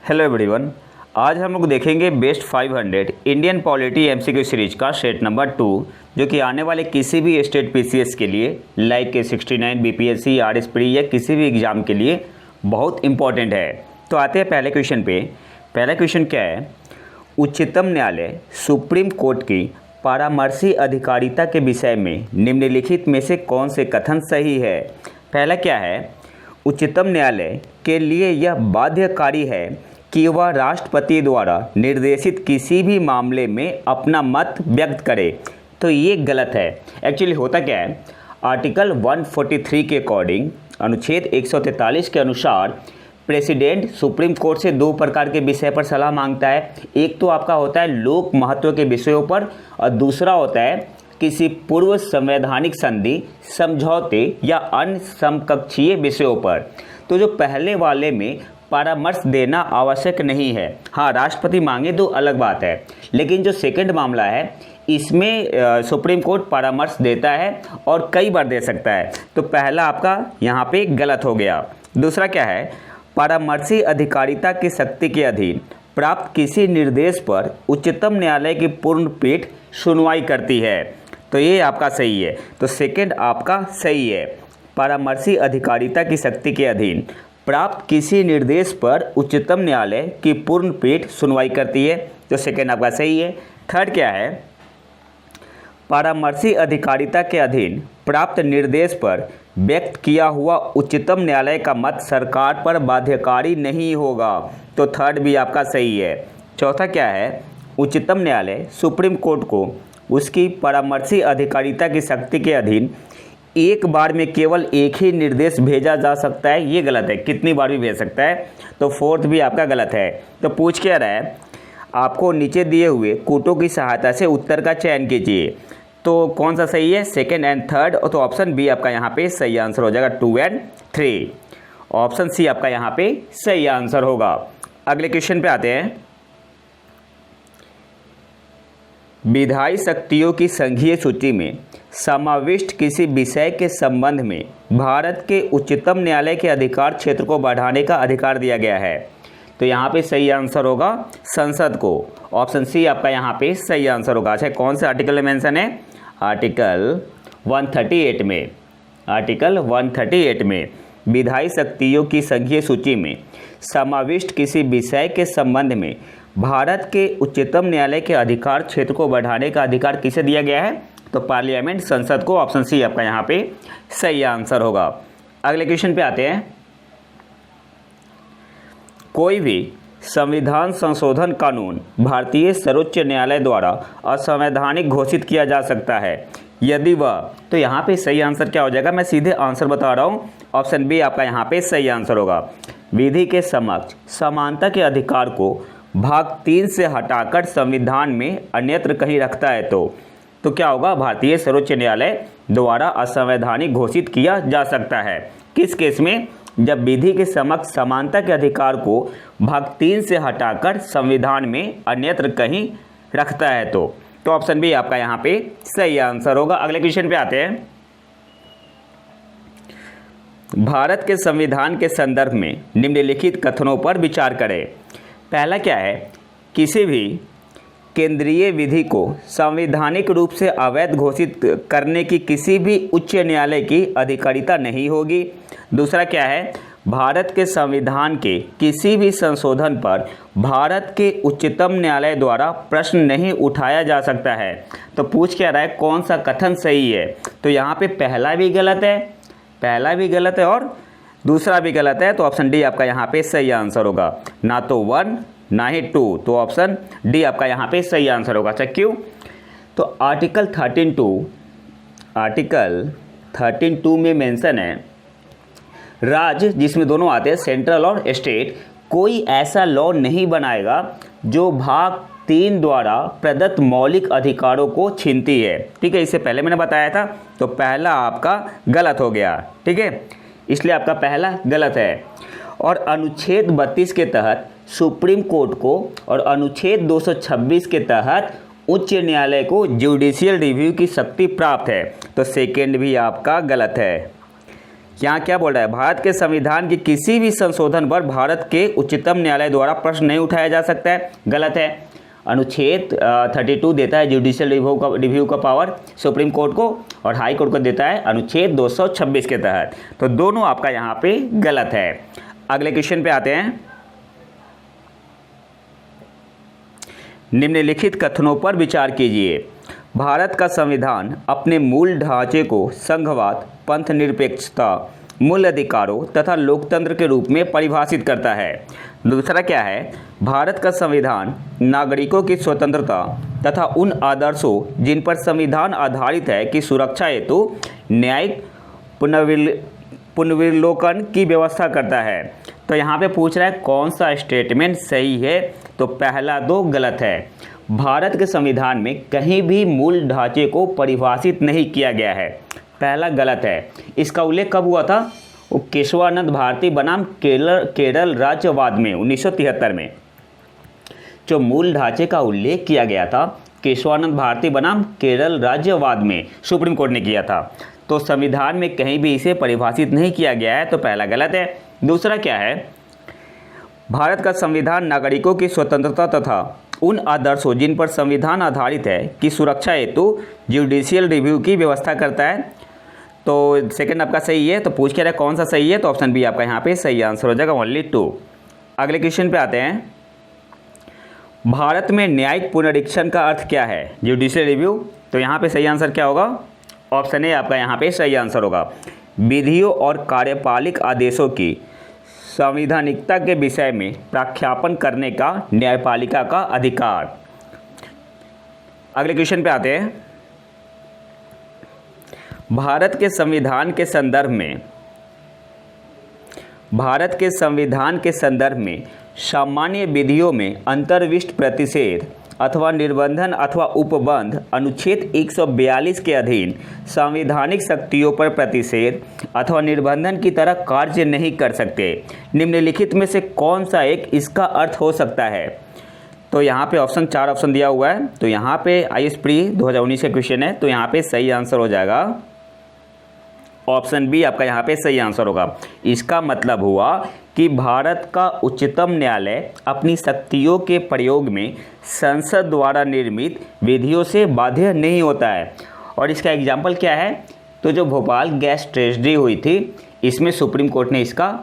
Hello everyone. आज हम लोग देखेंगे best 500 Indian polity MCQ series का सेट नंबर 2, जो कि आने वाले किसी भी स्टेट पीसीएस के लिए लाइक के 69 बीपीएससी आरएसपी या किसी भी एग्ज़ाम के लिए बहुत इंपॉर्टेंट है। तो आते हैं पहले क्वेश्चन पे। पहला क्वेश्चन क्या है? उच्चतम न्यायालय सुप्रीम कोर्ट की परामर्शी अधिकारिता के विषय में निम्नलिखित में से कौन से कथन सही है? पहला क्या है? उच्चतम न्यायालय के लिए यह बाध्यकारी है कि वह राष्ट्रपति द्वारा निर्देशित किसी भी मामले में अपना मत व्यक्त करे। तो ये गलत है। एक्चुअली होता क्या है, आर्टिकल 143 के अकॉर्डिंग, अनुच्छेद 143 के अनुसार प्रेसिडेंट सुप्रीम कोर्ट से दो प्रकार के विषय पर सलाह मांगता है। एक तो आपका होता है लोक महत्व के विषयों पर, और दूसरा होता है किसी पूर्व संवैधानिक संधि, समझौते या अन्य समकक्षीय विषयों पर। तो जो पहले वाले में परामर्श देना आवश्यक नहीं है, हाँ राष्ट्रपति मांगे तो अलग बात है, लेकिन जो सेकंड मामला है इसमें सुप्रीम कोर्ट परामर्श देता है और कई बार दे सकता है। तो पहला आपका यहाँ पे गलत हो गया। दूसरा क्या है? परामर्शी अधिकारिता की शक्ति के अधीन प्राप्त किसी निर्देश पर उच्चतम न्यायालय की पूर्ण पीठ सुनवाई करती है। तो ये आपका सही है। तो सेकंड आपका सही है। परामर्शी अधिकारिता की शक्ति के अधीन प्राप्त किसी निर्देश पर उच्चतम न्यायालय की पूर्ण पीठ सुनवाई करती है। तो सेकंड आपका सही है। थर्ड क्या है? परामर्शी अधिकारिता के अधीन प्राप्त निर्देश पर व्यक्त किया हुआ उच्चतम न्यायालय का मत सरकार पर बाध्यकारी नहीं होगा। तो थर्ड भी आपका सही है। चौथा क्या है? उच्चतम न्यायालय सुप्रीम कोर्ट को उसकी परामर्शी अधिकारिता की शक्ति के अधीन एक बार में केवल एक ही निर्देश भेजा जा सकता है। ये गलत है, कितनी बार भी भेज सकता है। तो फोर्थ भी आपका गलत है। तो पूछ क्या रहा है? आपको नीचे दिए हुए कूटों की सहायता से उत्तर का चयन कीजिए। तो कौन सा सही है? Second and third. तो ऑप्शन बी आपका यहाँ पे सही आंसर हो जाएगा, 2 और 3। ऑप्शन सी आपका यहाँ पे सही आंसर होगा। अगले क्वेश्चन पे आते हैं। विधायी शक्तियों की संघीय सूची में समाविष्ट किसी विषय के संबंध में भारत के उच्चतम न्यायालय के अधिकार क्षेत्र को बढ़ाने का अधिकार दिया गया है। तो यहाँ पे सही आंसर होगा संसद को। ऑप्शन सी आपका यहाँ पे सही आंसर होगा। अच्छा, कौन से आर्टिकल में मेंशन है? आर्टिकल 138 में। आर्टिकल 138 में विधायी शक्तियों की संघीय सूची में समाविष्ट किसी विषय के संबंध में भारत के उच्चतम न्यायालय के अधिकार क्षेत्र को बढ़ाने का अधिकार किसे दिया गया है? तो पार्लियामेंट, संसद को। ऑप्शन सी आपका यहाँ पे सही आंसर होगा। अगले क्वेश्चन पे आते हैं। कोई भी संविधान संशोधन कानून भारतीय सर्वोच्च न्यायालय द्वारा असंवैधानिक घोषित किया जा सकता है यदि वह, तो यहाँ पे सही आंसर क्या हो जाएगा? मैं सीधे आंसर बता रहा हूँ। ऑप्शन बी आपका यहाँ पे सही आंसर होगा। विधि के समक्ष समानता के अधिकार को भाग 3 से हटाकर संविधान में अन्यत्र कहीं रखता है तो क्या होगा? भारतीय सर्वोच्च न्यायालय द्वारा असंवैधानिक घोषित किया जा सकता है। किस केस में? जब विधि के समक्ष समानता के अधिकार को भाग 3 से हटाकर संविधान में अन्यत्र कहीं रखता है तो ऑप्शन बी आपका यहाँ पे सही आंसर होगा। अगले क्वेश्चन पे आते हैं। भारत के संविधान के संदर्भ में निम्नलिखित कथनों पर विचार करें। पहला क्या है? किसी भी केंद्रीय विधि को संवैधानिक रूप से अवैध घोषित करने की किसी भी उच्च न्यायालय की अधिकारिता नहीं होगी। दूसरा क्या है? भारत के संविधान के किसी भी संशोधन पर भारत के उच्चतम न्यायालय द्वारा प्रश्न नहीं उठाया जा सकता है। तो पूछ क्या रहा है? कौन सा कथन सही है? तो यहाँ पे पहला भी गलत है, पहला भी गलत है और दूसरा भी गलत है। तो ऑप्शन डी आपका यहाँ पे सही आंसर होगा। ना तो 1 ना ही 2। तो ऑप्शन डी आपका यहाँ पे सही आंसर होगा। अच्छा, क्यों? तो आर्टिकल 13(2) में मेंशन है, राज्य जिसमें दोनों आते हैं, सेंट्रल और स्टेट, कोई ऐसा लॉ नहीं बनाएगा जो भाग 3 द्वारा प्रदत्त मौलिक अधिकारों को छीनती है। ठीक है, इससे पहले मैंने बताया था। तो पहला आपका गलत हो गया। ठीक है, इसलिए आपका पहला गलत है। और अनुच्छेद 32 के तहत सुप्रीम कोर्ट को और अनुच्छेद 226 के तहत उच्च न्यायालय को जुडिशियल रिव्यू की शक्ति प्राप्त है। तो सेकेंड भी आपका गलत है। यहाँ क्या बोल रहा है, भारत के संविधान के किसी भी संशोधन पर भारत के उच्चतम न्यायालय द्वारा प्रश्न नहीं उठाया जा सकता है, गलत है। अनुच्छेद 32 देता है जुडिशियल रिव्यू का पावर सुप्रीम कोर्ट को, और हाई कोर्ट को देता है अनुच्छेद 226 के तहत। तो दोनों आपका यहाँ पे गलत है। अगले क्वेश्चन पे आते हैं। निम्नलिखित कथनों पर विचार कीजिए। भारत का संविधान अपने मूल ढांचे को संघवाद, पंथ निरपेक्षता, मूल अधिकारों तथा लोकतंत्र के रूप में परिभाषित करता है। दूसरा क्या है, भारत का संविधान नागरिकों की स्वतंत्रता तथा उन आदर्शों जिन पर संविधान आधारित है की सुरक्षा हेतु न्यायिक पुनर्विलोकन की व्यवस्था करता है। तो यहाँ पे पूछ रहा है कौन सा स्टेटमेंट सही है, तो पहला दो गलत है। भारत के संविधान में कहीं भी मूल ढांचे को परिभाषित नहीं किया गया है, पहला गलत है। इसका उल्लेख कब हुआ था, वो केशवानंद भारती बनाम केरल राज्यवाद में 1973 में जो मूल ढांचे का उल्लेख किया गया था, केशवानंद भारती बनाम केरल राज्यवाद में सुप्रीम कोर्ट ने किया था। तो संविधान में कहीं भी इसे परिभाषित नहीं किया गया है, तो पहला गलत है। दूसरा क्या है, भारत का संविधान नागरिकों की स्वतंत्रता तथा उन आदर्शों जिन पर संविधान आधारित है की सुरक्षा हेतु जुडिशियल रिव्यू की व्यवस्था करता है। तो सेकंड आपका सही है। तो पूछ के रहा है कौन सा सही है, तो ऑप्शन बी आपका यहाँ पे सही आंसर हो जाएगा, ओनली 2। अगले क्वेश्चन पे आते हैं। भारत में न्यायिक पुनरीक्षण का अर्थ क्या है, जुडिशियल रिव्यू। तो यहाँ पे सही आंसर क्या होगा, ऑप्शन ए आपका यहाँ पे सही आंसर होगा। विधियों और कार्यपालिक आदेशों की संवैधानिकता के विषय में प्रख्यापन करने का न्यायपालिका का अधिकार। अगले क्वेश्चन पे आते हैं। भारत के संविधान के संदर्भ में सामान्य विधियों में अंतर्विष्ट प्रतिषेध अथवा निर्बंधन अथवा उपबंध अनुच्छेद 142 के अधीन संवैधानिक शक्तियों पर प्रतिषेध अथवा निर्बंधन की तरह कार्य नहीं कर सकते। निम्नलिखित में से कौन सा एक इसका अर्थ हो सकता है। तो यहाँ पे ऑप्शन 4 ऑप्शन दिया हुआ है। तो यहाँ पे आईएएस प्री 2019 का क्वेश्चन है, तो यहाँ पे सही आंसर हो जाएगा ऑप्शन बी आपका यहाँ पे सही आंसर होगा। इसका मतलब हुआ कि भारत का उच्चतम न्यायालय अपनी शक्तियों के प्रयोग में संसद द्वारा निर्मित विधियों से बाध्य नहीं होता है। और इसका एग्जाम्पल क्या है, तो जो भोपाल गैस ट्रेजेडी हुई थी, इसमें सुप्रीम कोर्ट ने इसका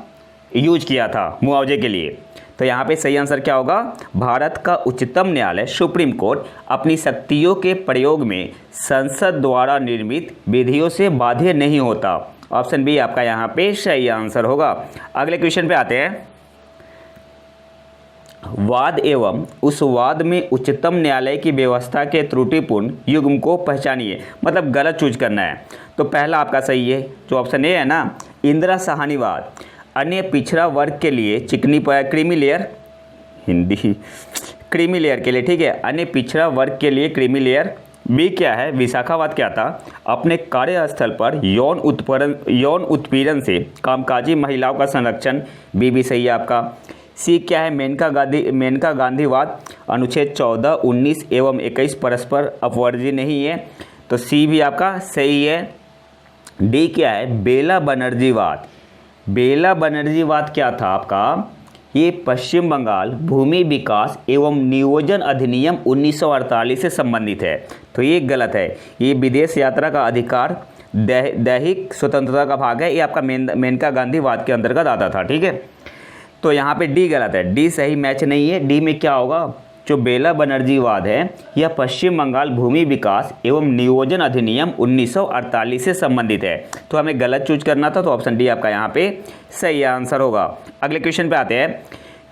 यूज किया था मुआवजे के लिए। तो यहाँ पे सही आंसर क्या होगा, भारत का उच्चतम न्यायालय सुप्रीम कोर्ट अपनी शक्तियों के प्रयोग में संसद द्वारा निर्मित विधियों से बाध्य नहीं होता। ऑप्शन बी आपका यहाँ पे सही आंसर होगा। अगले क्वेश्चन पे आते हैं। वाद एवं उस वाद में उच्चतम न्यायालय की व्यवस्था के त्रुटिपूर्ण युग्म को पहचानिए, मतलब गलत चूज करना है। तो पहला आपका सही है, जो ऑप्शन ए है ना, इंदिरा साहनीवाद, अन्य पिछड़ा वर्ग के लिए चिकनी creamy layer, Hindi creamy layer के लिए, ठीक है, अन्य पिछड़ा वर्ग के लिए क्रीमी लेयर। बी क्या है, विशाखावाद क्या था, अपने कार्यस्थल पर यौन उत्पीड़न से कामकाजी महिलाओं का संरक्षण, बी भी सही है आपका। सी क्या है, मेनका गांधीवाद, अनुच्छेद 14, 19 एवं 21 परस्पर अपवर्जी नहीं है, तो सी भी आपका सही है। डी क्या है, बेला बनर्जीवाद। बेला बनर्जीवाद क्या था आपका, ये पश्चिम बंगाल भूमि विकास एवं नियोजन अधिनियम 1948 से संबंधित है, तो ये गलत है। ये विदेश यात्रा का अधिकार, दैहिक स्वतंत्रता का भाग है, ये आपका मेनका गांधीवाद के अंतर्गत आता था, ठीक है। तो यहाँ पे डी गलत है, डी सही मैच नहीं है। डी में क्या होगा, जो बेला बनर्जीवाद है यह पश्चिम बंगाल भूमि विकास एवं नियोजन अधिनियम 1948 से संबंधित है, तो हमें गलत चूज करना था, तो ऑप्शन डी आपका यहाँ पे सही आंसर होगा। अगले क्वेश्चन पे आते हैं।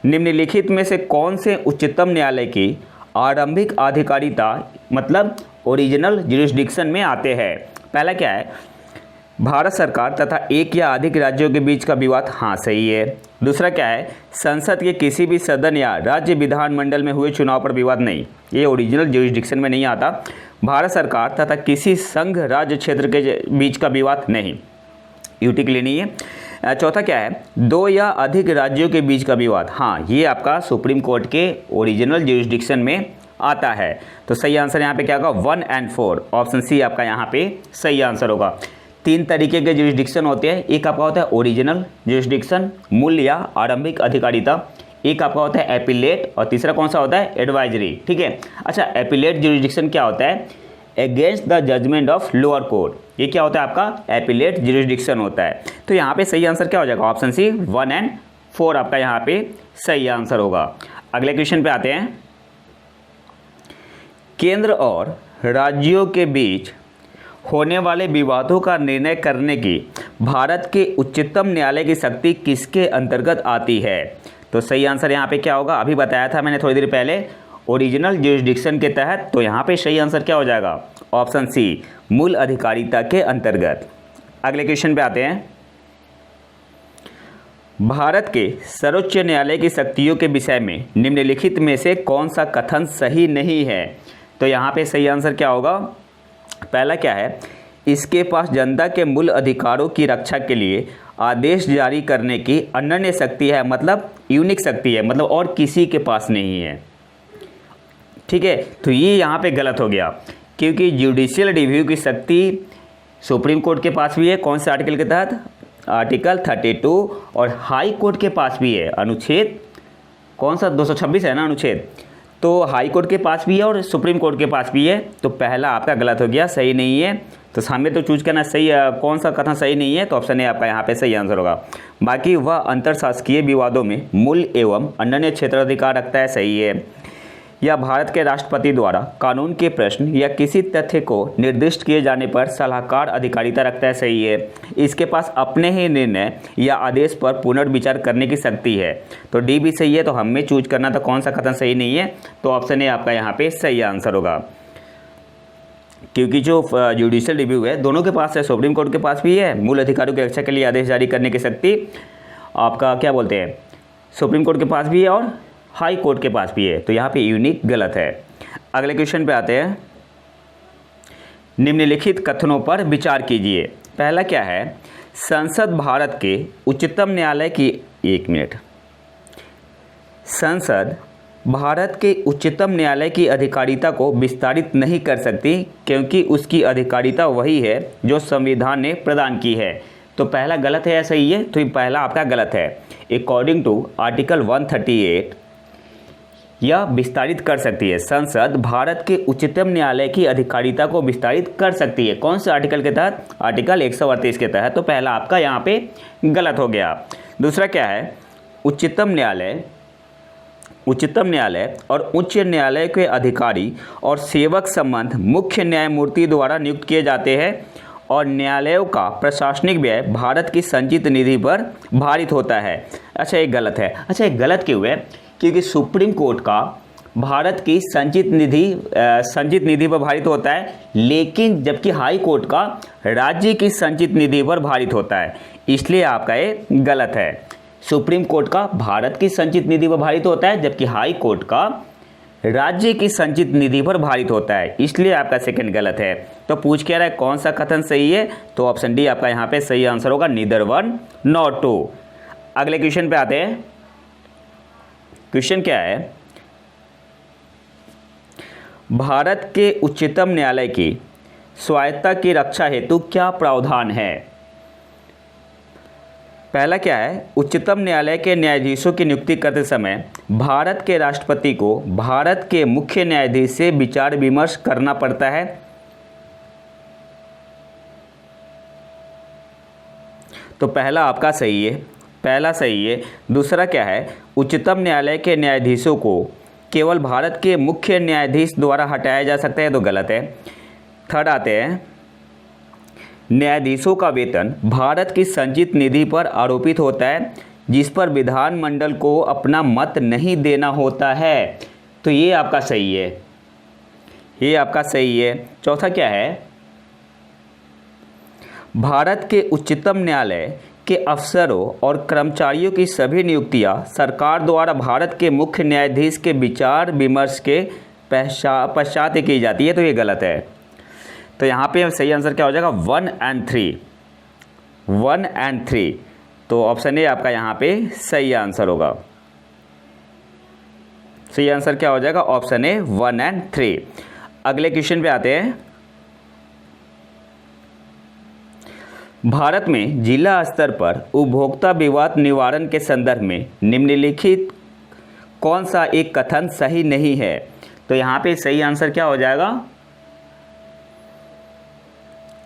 निम्नलिखित में से कौन से उच्चतम न्यायालय की आरंभिक अधिकारिता, मतलब ओरिजिनल ज्यूरिसडिक्शन में आते हैं। पहला क्या है, भारत सरकार तथा एक या अधिक राज्यों के बीच का विवाद, हाँ सही है। दूसरा क्या है, संसद के किसी भी सदन या राज्य विधानमंडल में हुए चुनाव पर विवाद, नहीं, ये ओरिजिनल ज्यूरिसडिक्शन में नहीं आता। भारत सरकार तथा किसी संघ राज्य क्षेत्र के बीच का विवाद, नहीं, यूटी के लिए नहीं है। चौथा क्या है, दो या अधिक राज्यों के बीच का विवाद, हाँ, ये आपका सुप्रीम कोर्ट के ओरिजिनल ज्यूरिसडिक्शन में आता है। तो सही आंसर यहाँ पे क्या होगा, 1 और 4, ऑप्शन सी आपका यहाँ पे सही आंसर होगा। तीन तरीके के ज्यूरिसडिक्शन होते हैं। एक आपका होता है ओरिजिनल ज्यूरिसडिक्शन, मूल या आरंभिक अधिकारिता। एक आपका होता है एपिलेट, और तीसरा कौन सा होता है एडवाइजरी। ठीक है। अच्छा, एपिलेट ज्यूरिसडिक्शन क्या होता है? Against the judgment of lower court. ये क्या होता है आपका? एपिलेट ज्यूरिसडिक्शन होता है। तो यहाँ पे सही आंसर क्या हो जाएगा? ऑप्शन सी 1 और 4 आपका यहाँ पे सही आंसर होगा। अगले क्वेश्चन पे आते हैं। केंद्र और राज्यों के बीच होने वाले विवादों का निर्णय करने की भारत के उच्चतम न्यायालय की शक्ति किसके अंतर्गत आती है? तो सही आंसर यहाँ पे क्या होगा? अभी बताया था मैंने थोड़ी देर पहले, ओरिजिनल ज्यूरिसडिक्शन के तहत। तो यहाँ पे सही आंसर क्या हो जाएगा? ऑप्शन सी, मूल अधिकारिता के अंतर्गत। अगले क्वेश्चन पे आते हैं। भारत के सर्वोच्च न्यायालय की शक्तियों के विषय में निम्नलिखित में से कौन सा कथन सही नहीं है? तो यहाँ पे सही आंसर क्या होगा? पहला क्या है? इसके पास जनता के मूल अधिकारों की रक्षा के लिए आदेश जारी करने की अनन्य शक्ति है, मतलब यूनिक शक्ति है, मतलब और किसी के पास नहीं है। ठीक है, तो ये यहाँ पे गलत हो गया, क्योंकि जुडिशियल रिव्यू की शक्ति सुप्रीम कोर्ट के पास भी है। कौन से आर्टिकल के तहत? आर्टिकल 32। और हाई कोर्ट के पास भी है, अनुच्छेद कौन सा? 226 है ना अनुच्छेद। तो हाई कोर्ट के पास भी है और सुप्रीम कोर्ट के पास भी है। तो पहला आपका गलत हो गया, सही नहीं है। तो हमें तो चूज करना सही, कौन सा कथन सही नहीं है? तो ऑप्शन ए आपका यहाँ पे सही आंसर होगा। बाकी वह अंतरशासकीय विवादों में मूल एवं अनन्य क्षेत्राधिकार रखता है, सही है। या भारत के राष्ट्रपति द्वारा कानून के प्रश्न या किसी तथ्य को निर्दिष्ट किए जाने पर सलाहकार अधिकारिता रखता है, सही है। इसके पास अपने ही निर्णय या आदेश पर पुनर्विचार करने की शक्ति है। तो डी भी सही है। तो हमें चूज करना था कौन सा कथन सही नहीं है? तो ऑप्शन ए आपका यहाँ पे सही आंसर होगा, क्योंकि जो जुडिशियल रिव्यू है दोनों के पास है, सुप्रीम कोर्ट के पास भी है। मूल अधिकारों की रक्षा के लिए आदेश जारी करने की शक्ति आपका क्या बोलते हैं, सुप्रीम कोर्ट के पास भी है और हाई कोर्ट के पास भी है। तो यहाँ पे यूनिक गलत है। अगले क्वेश्चन पे आते हैं। निम्नलिखित कथनों पर विचार कीजिए। पहला क्या है? संसद भारत के उच्चतम न्यायालय की, एक मिनट, संसद भारत के उच्चतम न्यायालय की अधिकारिता को विस्तारित नहीं कर सकती, क्योंकि उसकी अधिकारिता वही है जो संविधान ने प्रदान की है। तो पहला गलत है या सही है? तो ये पहला आपका गलत है। अकॉर्डिंग टू आर्टिकल 138 यह विस्तारित कर सकती है। संसद भारत के उच्चतम न्यायालय की अधिकारिता को विस्तारित कर सकती है। कौन से आर्टिकल के तहत? आर्टिकल 138 के तहत। तो पहला आपका यहाँ पे गलत हो गया। दूसरा क्या है? उच्चतम न्यायालय और उच्च न्यायालय के अधिकारी और सेवक संबंध मुख्य न्यायमूर्ति द्वारा नियुक्त किए जाते हैं, और न्यायालयों का प्रशासनिक व्यय भारत की संचित निधि पर भारित होता है। अच्छा, ये गलत है। अच्छा, ये गलत क्यों है? क्योंकि सुप्रीम कोर्ट का भारत की संचित निधि पर भारित होता है, लेकिन जबकि हाई कोर्ट का राज्य की संचित निधि पर भारित होता है, इसलिए आपका ये गलत है। सुप्रीम कोर्ट का भारत की संचित निधि पर भारित होता है, जबकि हाई कोर्ट का राज्य की संचित निधि पर भारित होता है, इसलिए आपका सेकंड गलत है। तो पूछ क्या रहा है कौन सा कथन सही है? तो ऑप्शन डी आपका यहाँ पे सही आंसर होगा, नीदर 1 नॉट 2। अगले क्वेश्चन पे आते हैं। क्वेश्चन क्या है? भारत के उच्चतम न्यायालय की स्वायत्तता की रक्षा हेतु क्या प्रावधान है? पहला क्या है? उच्चतम न्यायालय के न्यायाधीशों की नियुक्ति करते समय भारत के राष्ट्रपति को भारत के मुख्य न्यायाधीश से विचार विमर्श करना पड़ता है। तो पहला आपका सही है, पहला सही है। दूसरा क्या है? उच्चतम न्यायालय के न्यायाधीशों को केवल भारत के मुख्य न्यायाधीश द्वारा हटाया जा सकता है, तो गलत है। थर्ड आते हैं, न्यायाधीशों का वेतन भारत की संचित निधि पर आरोपित होता है, जिस पर विधानमंडल को अपना मत नहीं देना होता है। तो ये आपका सही है, ये आपका सही है। चौथा क्या है? भारत के उच्चतम न्यायालय के अफसरों और कर्मचारियों की सभी नियुक्तियां सरकार द्वारा भारत के मुख्य न्यायाधीश के विचार विमर्श के पश्चात की जाती है। तो ये गलत है। तो यहाँ पे सही आंसर क्या हो जाएगा? 1 और 3, 1 और 3। तो ऑप्शन ए आपका यहाँ पे सही आंसर होगा। सही आंसर क्या हो जाएगा? ऑप्शन ए 1 और 3। अगले क्वेश्चन पे आते हैं। भारत में जिला स्तर पर उपभोक्ता विवाद निवारण के संदर्भ में निम्नलिखित कौन सा एक कथन सही नहीं है? तो यहाँ पे सही आंसर क्या हो जाएगा?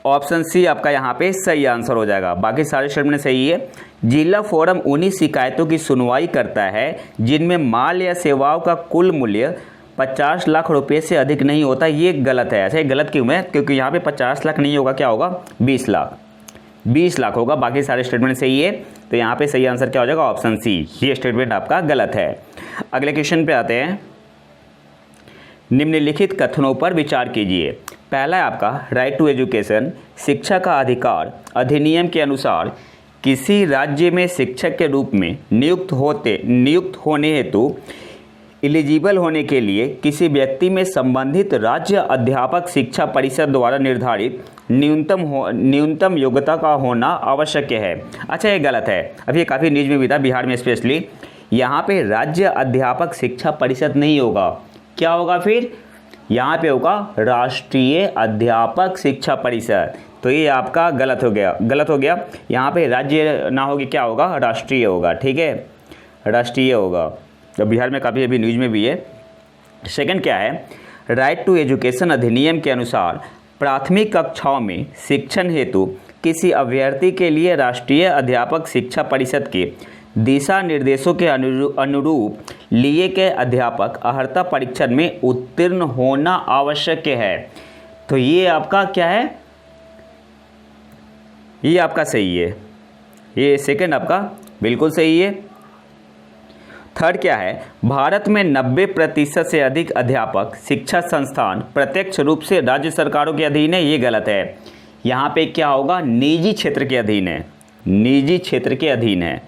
ऑप्शन सी आपका यहाँ पे सही आंसर हो जाएगा। बाकी सारे स्टेटमेंट सही है। जिला फोरम उन्हीं शिकायतों की सुनवाई करता है जिनमें माल या सेवाओं का कुल मूल्य 50 लाख रुपए से अधिक नहीं होता। ये गलत है। ऐसे गलत क्यों है? क्योंकि यहाँ पे 50 लाख नहीं होगा, क्या होगा? 20 लाख होगा। बाकी सारे स्टेटमेंट सही है, तो यहाँ पे सही आंसर क्या हो जाएगा? Option C. ये स्टेटमेंट आपका गलत है। अगले क्वेश्चन पे आते हैं। निम्नलिखित कथनों पर विचार कीजिए। पहला है आपका राइट टू एजुकेशन, शिक्षा का अधिकार अधिनियम के अनुसार किसी राज्य में शिक्षक के रूप में नियुक्त होने हेतु एलिजिबल होने के लिए किसी व्यक्ति में संबंधित राज्य अध्यापक शिक्षा परिषद द्वारा निर्धारित न्यूनतम योग्यता का होना आवश्यक है। अच्छा, ये गलत है। अभी ये काफ़ी न्यूज में भी था, बिहार में स्पेशली। यहाँ पे राज्य अध्यापक शिक्षा परिषद नहीं होगा, क्या होगा फिर? यहाँ पे होगा राष्ट्रीय अध्यापक शिक्षा परिषद। तो ये आपका गलत हो गया। यहाँ पे राज्य ना होगी, क्या होगा? राष्ट्रीय होगा। ठीक है, राष्ट्रीय होगा। तो बिहार में काफ़ी अभी न्यूज में भी है। सेकंड क्या है? राइट टू एजुकेशन अधिनियम के अनुसार प्राथमिक कक्षाओं में शिक्षण हेतु किसी अभ्यर्थी के लिए राष्ट्रीय अध्यापक शिक्षा परिषद के दिशा निर्देशों के अनुरूप लिए गए अध्यापक अर्हता परीक्षण में उत्तीर्ण होना आवश्यक है। तो ये आपका क्या है? ये आपका सही है। ये सेकंड आपका बिल्कुल सही है। थर्ड क्या है? भारत में 90% से अधिक अध्यापक शिक्षा संस्थान प्रत्यक्ष रूप से राज्य सरकारों के अधीन है। ये गलत है। यहाँ पे क्या होगा? निजी क्षेत्र के अधीन है। निजी क्षेत्र के अधीन है।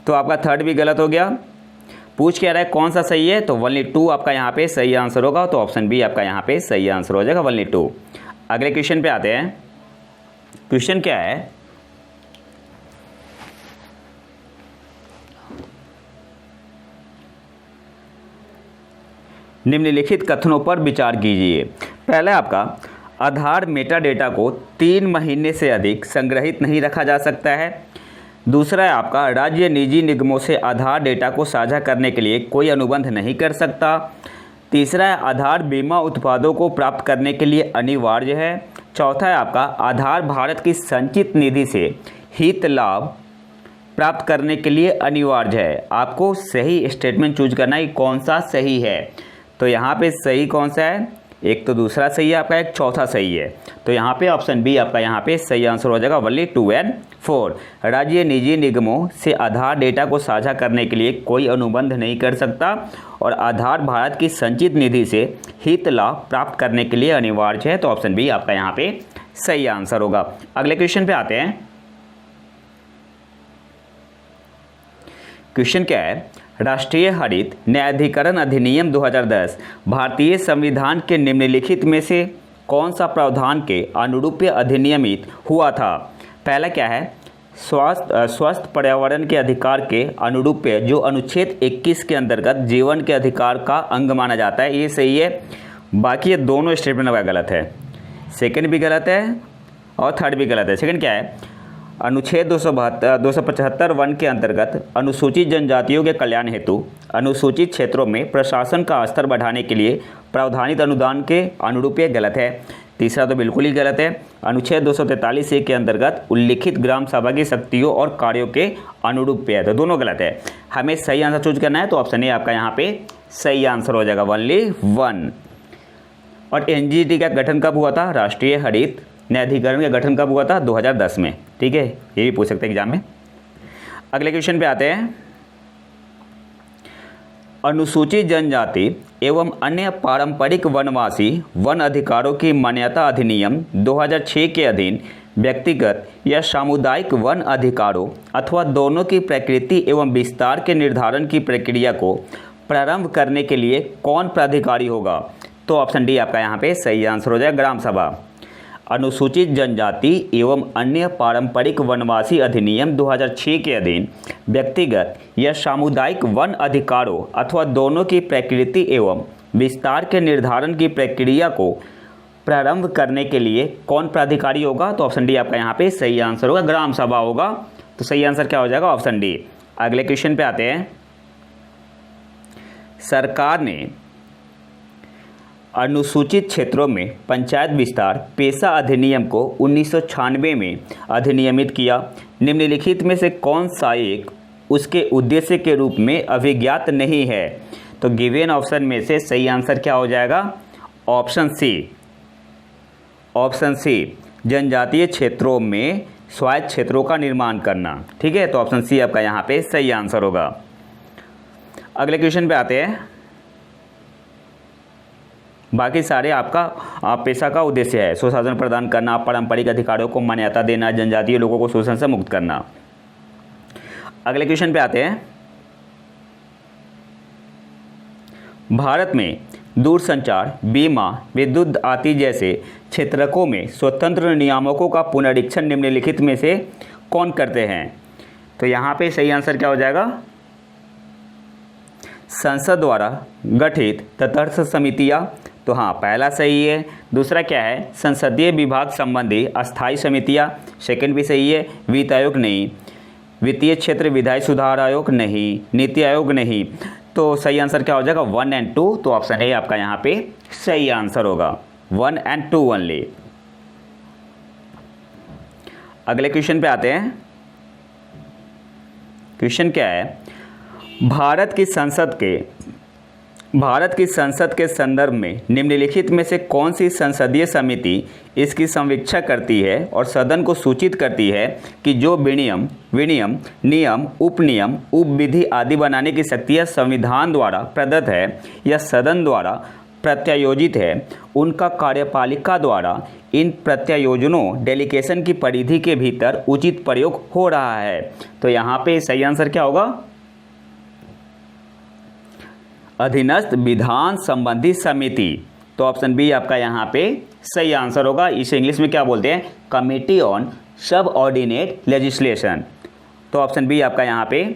तो आपका थर्ड भी गलत हो गया। पूछ क्या रहा है कौन सा सही है? तो ओनली 2 आपका यहाँ पे सही आंसर होगा। तो ऑप्शन बी आपका यहाँ पे सही आंसर हो जाएगा, ओनली 2। अगले क्वेश्चन पे आते हैं। क्वेश्चन क्या है? निम्नलिखित कथनों पर विचार कीजिए। पहला आपका आधार मेटा डेटा को 3 महीने से अधिक संग्रहित नहीं रखा जा सकता है। दूसरा है आपका राज्य निजी निगमों से आधार डेटा को साझा करने के लिए कोई अनुबंध नहीं कर सकता। तीसरा है आधार बीमा उत्पादों को प्राप्त करने के लिए अनिवार्य है। चौथा है आपका आधार भारत की संचित निधि से हित लाभ प्राप्त करने के लिए अनिवार्य है। आपको सही स्टेटमेंट चूज करना है, कौन सा सही है। तो यहाँ पे सही कौन सा है? एक तो दूसरा सही है आपका, एक चौथा सही है। तो यहाँ पे ऑप्शन बी आपका यहाँ पे सही आंसर हो जाएगा, ओनली 2 और 4। राज्य निजी निगमों से आधार डेटा को साझा करने के लिए कोई अनुबंध नहीं कर सकता और आधार भारत की संचित निधि से हित लाभ प्राप्त करने के लिए अनिवार्य है। तो ऑप्शन बी आपका यहाँ पे सही आंसर होगा। अगले क्वेश्चन पे आते हैं। क्वेश्चन क्या है? राष्ट्रीय हरित न्यायाधिकरण अधिनियम 2010 भारतीय संविधान के निम्नलिखित में से कौन सा प्रावधान के अनुरूप अधिनियमित हुआ था? पहला क्या है? स्वस्थ पर्यावरण के अधिकार के अनुरूप जो अनुच्छेद 21 के अंतर्गत जीवन के अधिकार का अंग माना जाता है। ये सही है। बाकी ये दोनों स्टेटमेंट का गलत है। सेकंड भी गलत है और थर्ड भी गलत है। सेकंड क्या है? अनुच्छेद 275 वन के अंतर्गत अनुसूचित जनजातियों के कल्याण हेतु अनुसूचित क्षेत्रों में प्रशासन का स्तर बढ़ाने के लिए प्रावधानित अनुदान के अनुरूप गलत है। तीसरा तो बिल्कुल ही गलत है। अनुच्छेद 243 ए के अंतर्गत उल्लिखित ग्राम सभा की शक्तियों और कार्यों के अनुरूप है। तो दोनों गलत है। हमें सही आंसर चूज करना है, तो ऑप्शन ए आपका यहाँ पे सही आंसर हो जाएगा, ओनली 1। और एनजीटी का गठन कब हुआ था? राष्ट्रीय हरित न्यायाधिकरण का गठन कब हुआ था? 2010 में। ठीक है, ये भी पूछ सकते हैं एग्जाम में। अगले क्वेश्चन पे आते हैं। अनुसूचित जनजाति एवं अन्य पारंपरिक वनवासी वन अधिकारों की मान्यता अधिनियम 2006 के अधीन व्यक्तिगत या सामुदायिक वन अधिकारों अथवा दोनों की प्रकृति एवं विस्तार के निर्धारण की प्रक्रिया को प्रारंभ करने के लिए कौन प्राधिकारी होगा? तो ऑप्शन डी आपका यहाँ पे सही आंसर हो जाएगा, ग्राम सभा। अनुसूचित जनजाति एवं अन्य पारंपरिक वनवासी अधिनियम 2006 के अधीन व्यक्तिगत या सामुदायिक वन अधिकारों अथवा दोनों की प्रकृति एवं विस्तार के निर्धारण की प्रक्रिया को प्रारंभ करने के लिए कौन प्राधिकारी होगा? तो ऑप्शन डी आपका यहाँ पे सही आंसर होगा, ग्राम सभा होगा। तो सही आंसर क्या हो जाएगा? Option D. अगले क्वेश्चन पे आते हैं। सरकार ने अनुसूचित क्षेत्रों में पंचायत विस्तार पेशा अधिनियम को 1996 में अधिनियमित किया। निम्नलिखित में से कौन सा एक उसके उद्देश्य के रूप में अभिज्ञात नहीं है? तो गिवन ऑप्शन में से सही आंसर क्या हो जाएगा? ऑप्शन सी। ऑप्शन सी, जनजातीय क्षेत्रों में स्वायत्त क्षेत्रों का निर्माण करना। ठीक है, तो ऑप्शन सी आपका यहाँ पे सही आंसर होगा। अगले क्वेश्चन पे आते हैं। बाकी सारे आपका पेशा का उद्देश्य है सुशासन प्रदान करना, पारंपरिक अधिकारों को मान्यता देना, जनजातीय लोगों को शोषण से मुक्त करना। अगले क्वेश्चन पे आते हैं। भारत में दूरसंचार, बीमा, विद्युत आदि जैसे क्षेत्रकों में स्वतंत्र नियामकों का पुनरीक्षण निम्नलिखित में से कौन करते हैं? तो यहाँ पे सही आंसर क्या हो जाएगा? संसद द्वारा गठित तटस्थ समितियाँ। तो हाँ, पहला सही है। दूसरा क्या है? संसदीय विभाग संबंधी अस्थायी समितियाँ। सेकंड भी सही है। वित्त आयोग नहीं, वित्तीय क्षेत्र विधायी सुधार आयोग नहीं, नीति आयोग नहीं। तो सही आंसर क्या हो जाएगा? 1 और 2। तो ऑप्शन ए आपका यहाँ पे सही आंसर होगा, 1 और 2 ओनली। अगले क्वेश्चन पे आते हैं। क्वेश्चन क्या है? भारत की संसद के संदर्भ में निम्नलिखित में से कौन सी संसदीय समिति इसकी समीक्षा करती है और सदन को सूचित करती है कि जो विनियम, नियम, उपनियम, उपविधि आदि बनाने की शक्तियाँ संविधान द्वारा प्रदत्त है या सदन द्वारा प्रत्यायोजित है, उनका कार्यपालिका द्वारा इन प्रत्यायोजनों डेलीगेशन की परिधि के भीतर उचित प्रयोग हो रहा है? तो यहाँ पे सही आंसर क्या होगा? अधीनस्थ विधान संबंधी समिति। तो ऑप्शन बी आपका यहाँ पे सही आंसर होगा। इसे इंग्लिश में क्या बोलते हैं? कमेटी ऑन सब ऑर्डिनेट लेजिस्लेशन। तो ऑप्शन बी आपका यहाँ पे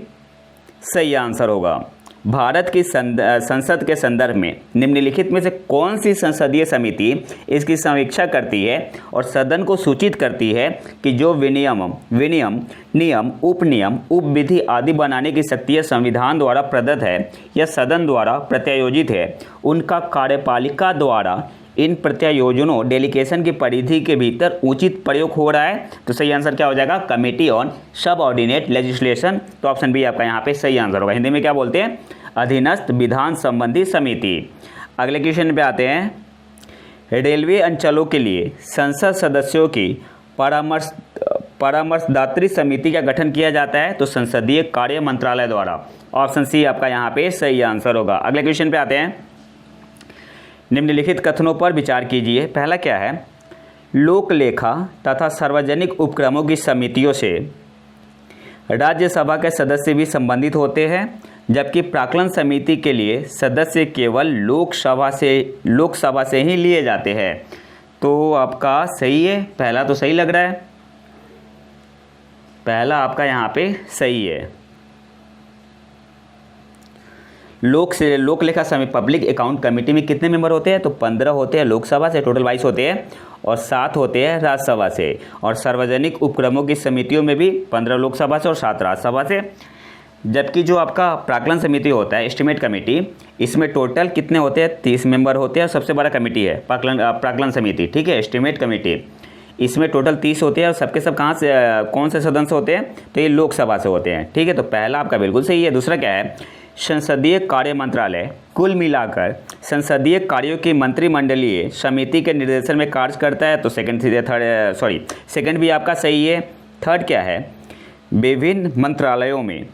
सही आंसर होगा। भारत की संसद के संदर्भ में निम्नलिखित में से कौन सी संसदीय समिति इसकी समीक्षा करती है और सदन को सूचित करती है कि जो विनियम, नियम, उपनियम, उपविधि आदि बनाने की शक्तियाँ संविधान द्वारा प्रदत्त है या सदन द्वारा प्रत्यायोजित है, उनका कार्यपालिका द्वारा इन प्रत्यायोजनों डेलीगेशन की परिधि के भीतर उचित प्रयोग हो रहा है? तो सही आंसर क्या हो जाएगा? कमेटी ऑन सब ऑर्डिनेट लेजिस्लेशन। तो ऑप्शन बी आपका यहाँ पे सही आंसर होगा। हिंदी में क्या बोलते हैं? अधीनस्थ विधान संबंधी समिति। अगले क्वेश्चन पे आते हैं। रेलवे अंचलों के लिए संसद सदस्यों की परामर्शदात्री समिति का गठन किया जाता है? तो संसदीय कार्य मंत्रालय द्वारा। ऑप्शन सी आपका यहाँ पे सही आंसर होगा। अगले क्वेश्चन पे आते हैं। निम्नलिखित कथनों पर विचार कीजिए। पहला क्या है? लोक लेखा तथा सार्वजनिक उपक्रमों की समितियों से राज्यसभा के सदस्य भी संबंधित होते हैं, जबकि प्राक्कलन समिति के लिए सदस्य केवल लोकसभा से ही लिए जाते हैं। तो आपका सही है, पहला तो सही लग रहा है, पहला आपका यहाँ पे सही है। लोक लेखा समिति पब्लिक अकाउंट कमेटी में कितने मेंबर होते हैं? तो 15 होते हैं लोकसभा से, टोटल 22 होते हैं, और 7 होते हैं राज्यसभा से। और सार्वजनिक उपक्रमों की समितियों में भी 15 लोकसभा से और 7 राज्यसभा से। जबकि जो आपका प्राक्कलन समिति होता है, एस्टिमेट कमेटी, इसमें टोटल कितने होते हैं? 30 मेंबर होते हैं। सबसे बड़ा कमेटी है प्राक्कलन समिति, ठीक है, एस्टिमेट कमेटी। इसमें टोटल 30 होते हैं और सबके सब कहाँ से, कौन से सदन से होते हैं? तो ये लोकसभा से होते हैं, ठीक है। तो पहला आपका बिल्कुल सही है। दूसरा क्या है? संसदीय कार्य मंत्रालय कुल मिलाकर संसदीय कार्यों की मंत्रिमंडलीय समिति के निर्देशन में कार्य करता है। तो सेकंड भी आपका सही है। थर्ड क्या है? विभिन्न मंत्रालयों में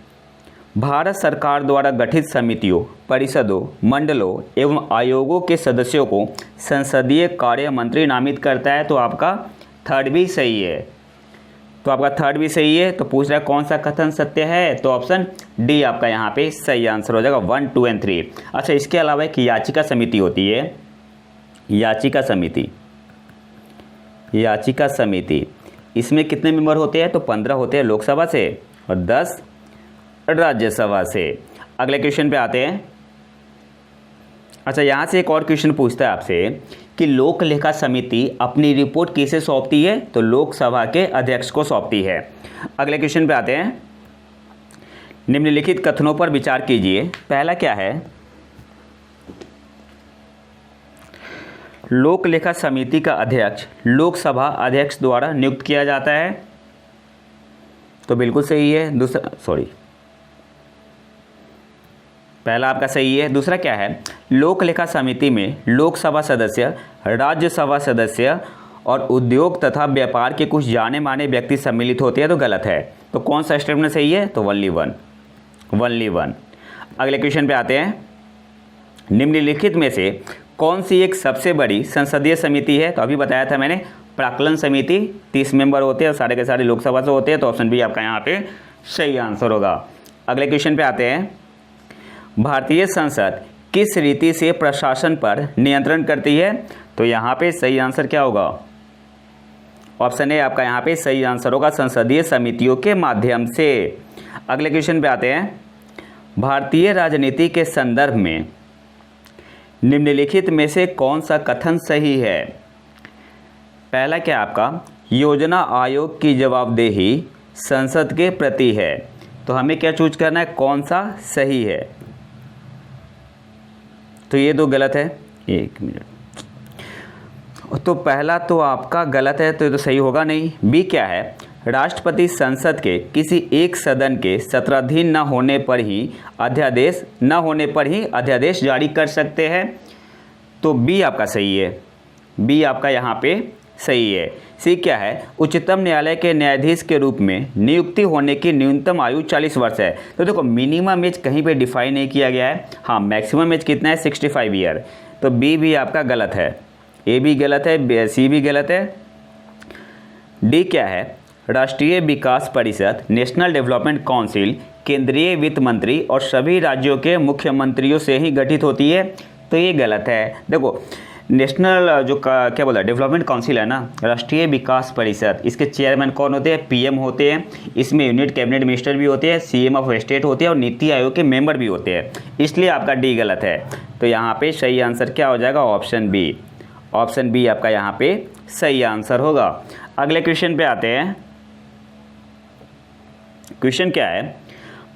भारत सरकार द्वारा गठित समितियों, परिषदों, मंडलों एवं आयोगों के सदस्यों को संसदीय कार्य मंत्री नामित करता है। तो आपका थर्ड भी सही है। तो पूछ रहा है कौन सा कथन सत्य है? तो ऑप्शन डी आपका यहाँ पे सही आंसर हो जाएगा, 1, 2 और 3। अच्छा, इसके अलावा एक याचिका समिति होती है, याचिका समिति, इसमें कितने मेंबर होते हैं? तो 15 होते हैं लोकसभा से और 10 राज्यसभा से। अगले क्वेश्चन पे आते हैं। अच्छा, यहाँ से एक और क्वेश्चन पूछता है आपसे कि लोक लेखा समिति अपनी रिपोर्ट किसे सौंपती है? तो लोकसभा के अध्यक्ष को सौंपती है। अगले क्वेश्चन पे आते हैं। निम्नलिखित कथनों पर विचार कीजिए। पहला क्या है? लोक लेखा समिति का अध्यक्ष लोकसभा अध्यक्ष द्वारा नियुक्त किया जाता है, तो बिल्कुल सही है। पहला आपका सही है। दूसरा क्या है? लोक लेखा समिति में लोकसभा सदस्य, राज्यसभा सदस्य और उद्योग तथा व्यापार के कुछ जाने माने व्यक्ति सम्मिलित होते हैं, तो गलत है। तो कौन सा स्टेटमेंट सही है? तो ओनली वन। अगले क्वेश्चन पे आते हैं। निम्नलिखित में से कौन सी एक सबसे बड़ी संसदीय समिति है? तो अभी बताया था मैंने, प्राक्कलन समिति 30 मेंबर होते हैं और सारे के सारे लोकसभा से होते हैं, तो ऑप्शन बी आपका यहाँ पे सही आंसर होगा। अगले क्वेश्चन पे आते हैं। भारतीय संसद किस रीति से प्रशासन पर नियंत्रण करती है? तो यहाँ पे सही आंसर क्या होगा? ऑप्शन ए आपका यहाँ पे सही आंसर होगा, संसदीय समितियों के माध्यम से। अगले क्वेश्चन पे आते हैं। भारतीय राजनीति के संदर्भ में निम्नलिखित में से कौन सा कथन सही है? पहला क्या आपका? योजना आयोग की जवाबदेही संसद के प्रति है, तो हमें क्या चूज करना है, कौन सा सही है? तो ये दो गलत है। एक मिनट, तो पहला तो आपका गलत है, तो ये तो सही होगा नहीं। बी क्या है? राष्ट्रपति संसद के किसी एक सदन के सत्राधीन न होने पर ही अध्यादेश जारी कर सकते हैं, तो बी आपका सही है। बी आपका यहाँ पे सही है। सी क्या है? उच्चतम न्यायालय के न्यायाधीश के रूप में नियुक्ति होने की न्यूनतम आयु 40 वर्ष है। तो देखो, मिनिमम एज कहीं पे डिफाइन नहीं किया गया है। हाँ, मैक्सिमम एज कितना है? 65 ईयर। तो बी भी आपका गलत है। ए भी गलत है, सी भी गलत है। डी क्या है? राष्ट्रीय विकास परिषद, नेशनल डेवलपमेंट काउंसिल केंद्रीय वित्त मंत्री और सभी राज्यों के मुख्यमंत्रियों से ही गठित होती है, तो ये गलत है। देखो, नेशनल जो क्या बोला, डेवलपमेंट काउंसिल है ना, राष्ट्रीय विकास परिषद, इसके चेयरमैन कौन होते हैं? पीएम होते हैं। इसमें यूनिट कैबिनेट मिनिस्टर भी होते हैं, सीएम ऑफ स्टेट होते हैं और नीति आयोग के मेंबर भी होते हैं, इसलिए आपका डी गलत है। तो यहाँ पे सही आंसर क्या हो जाएगा? Option B. ऑप्शन बी आपका यहाँ पे सही आंसर होगा। अगले क्वेश्चन पे आते हैं। क्वेश्चन क्या है?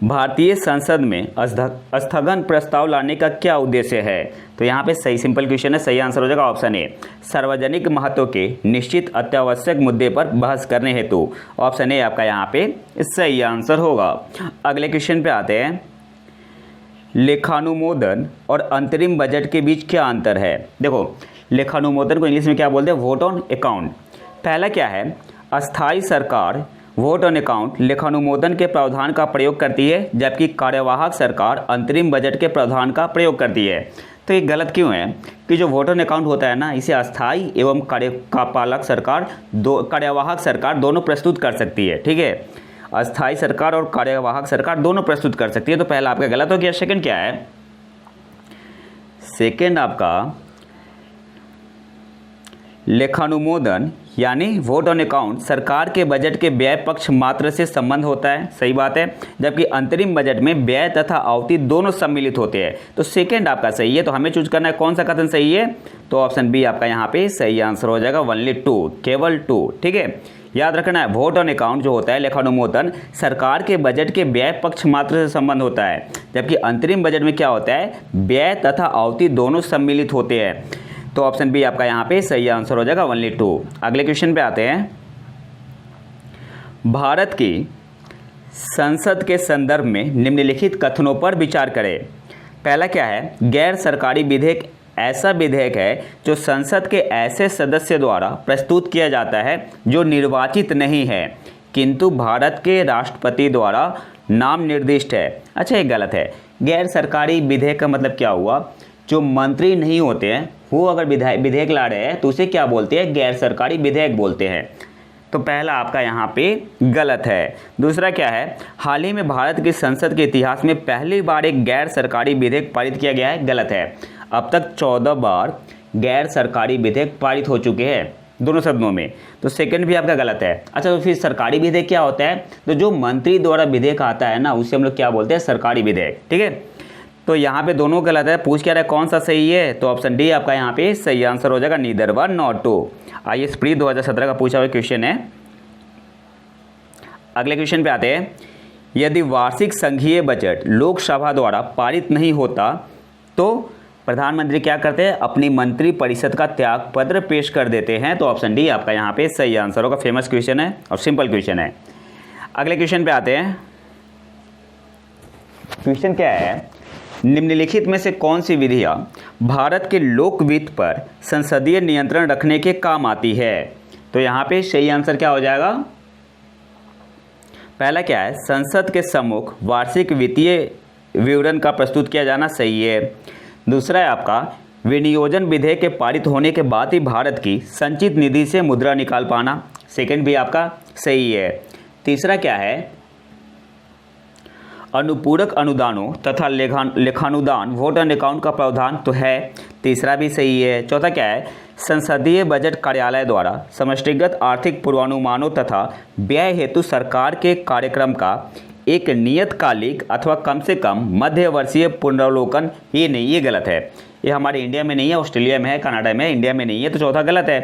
भारतीय संसद में स्थगन प्रस्ताव लाने का क्या उद्देश्य है? तो यहाँ पे सही सिंपल क्वेश्चन है, सही आंसर हो जाएगा ऑप्शन ए, सार्वजनिक महत्व के निश्चित अत्यावश्यक मुद्दे पर बहस करने हेतु। ऑप्शन ए आपका यहाँ पे सही आंसर होगा। अगले क्वेश्चन पे आते हैं। लेखानुमोदन और अंतरिम बजट के बीच क्या अंतर है? देखो, लेखानुमोदन को इंग्लिश में क्या बोलते हैं? Vote on account. पहला क्या है? अस्थायी सरकार वोट ऑन अकाउंट लेखानुमोदन के प्रावधान का प्रयोग करती है, जबकि कार्यवाहक सरकार अंतरिम बजट के प्रावधान का प्रयोग करती है। तो ये गलत क्यों है? कि जो वोट ऑन अकाउंट होता है ना, इसे अस्थायी एवं कार्यवाहक सरकार दोनों प्रस्तुत कर सकती है। ठीक है, अस्थायी सरकार और कार्यवाहक सरकार दोनों प्रस्तुत कर सकती है, तो पहला आपका गलत हो गया। सेकंड क्या है? सेकंड आपका लेखानुमोदन यानी वोट ऑन अकाउंट सरकार के बजट के व्यय पक्ष मात्र से संबंध होता है, सही बात है, जबकि अंतरिम बजट में व्यय तथा आवती दोनों सम्मिलित होते हैं। तो सेकंड आपका सही है। तो हमें चूज करना है कौन सा कथन सही है? तो ऑप्शन बी आपका यहाँ पे सही आंसर हो जाएगा, ओनली 2, केवल 2। ठीक है, याद रखना है, वोट ऑन अकाउंट जो होता है लेखानुमोदन सरकार के बजट के व्यय पक्ष मात्र से संबंध होता है, जबकि अंतरिम बजट में क्या होता है? व्यय तथा आवती दोनों सम्मिलित होते हैं। तो ऑप्शन बी आपका यहाँ पे सही आंसर हो जाएगा, ओनली 2। अगले क्वेश्चन पे आते हैं। भारत की संसद के संदर्भ में निम्नलिखित कथनों पर विचार करें। पहला क्या है? गैर सरकारी विधेयक ऐसा विधेयक है जो संसद के ऐसे सदस्य द्वारा प्रस्तुत किया जाता है जो निर्वाचित नहीं है किंतु भारत के राष्ट्रपति द्वारा नाम निर्दिष्ट है। अच्छा, ये गलत है। गैर सरकारी विधेयक का मतलब क्या हुआ? जो मंत्री नहीं होते हैं वो अगर विधेयक ला रहे हैं तो उसे क्या बोलते हैं? गैर सरकारी विधेयक बोलते हैं। तो पहला आपका यहाँ पे गलत है। दूसरा क्या है? हाल ही में भारत की संसद के इतिहास में पहली बार एक गैर सरकारी विधेयक पारित किया गया है, गलत है। अब तक 14 बार गैर सरकारी विधेयक पारित हो चुके हैं दोनों सदनों में, तो सेकंड भी आपका गलत है। अच्छा, तो फिर सरकारी विधेयक क्या होता है? तो जो मंत्री द्वारा विधेयक आता है ना, उसे हम लोग क्या बोलते हैं? सरकारी विधेयक। ठीक है, तो यहाँ पे दोनों गलत है। पूछ क्या रहा है कौन सा सही है, तो ऑप्शन डी आपका यहाँ पे सही आंसर हो जाएगा, neither one not two. IAS pre 2017 का पूछा हुआ क्वेश्चन है। अगले क्वेश्चन पे आते हैं। यदि वार्षिक संघीय बजट लोकसभा द्वारा पारित नहीं होता तो प्रधानमंत्री क्या करते हैं, अपनी मंत्री परिषद का त्याग पत्र पेश कर देते हैं। तो ऑप्शन डी आपका यहाँ पे सही आंसर होगा। फेमस क्वेश्चन है और सिंपल क्वेश्चन है। अगले क्वेश्चन पे आते हैं। क्वेश्चन क्या है, निम्नलिखित में से कौन सी विधियां भारत के लोक वित्त पर संसदीय नियंत्रण रखने के काम आती है। तो यहाँ पे सही आंसर क्या हो जाएगा, पहला क्या है, संसद के सम्मुख वार्षिक वित्तीय विवरण का प्रस्तुत किया जाना, सही है। दूसरा है आपका विनियोजन विधेयक के पारित होने के बाद ही भारत की संचित निधि से मुद्रा निकाल पाना, सेकंड भी आपका सही है। तीसरा क्या है, अनुपूरक अनुदानों तथा लेखानुदान वोट एंड अकाउंट का प्रावधान तो है, तीसरा भी सही है। चौथा क्या है, संसदीय बजट कार्यालय द्वारा समष्टिगत आर्थिक पूर्वानुमानों तथा व्यय हेतु सरकार के कार्यक्रम का एक नियतकालिक अथवा कम से कम मध्यवर्षीय पुनरावलोकन, ये नहीं, ये गलत है। ये हमारे इंडिया में नहीं है, ऑस्ट्रेलिया में है, कनाडा में है, इंडिया में नहीं है, तो चौथा गलत है।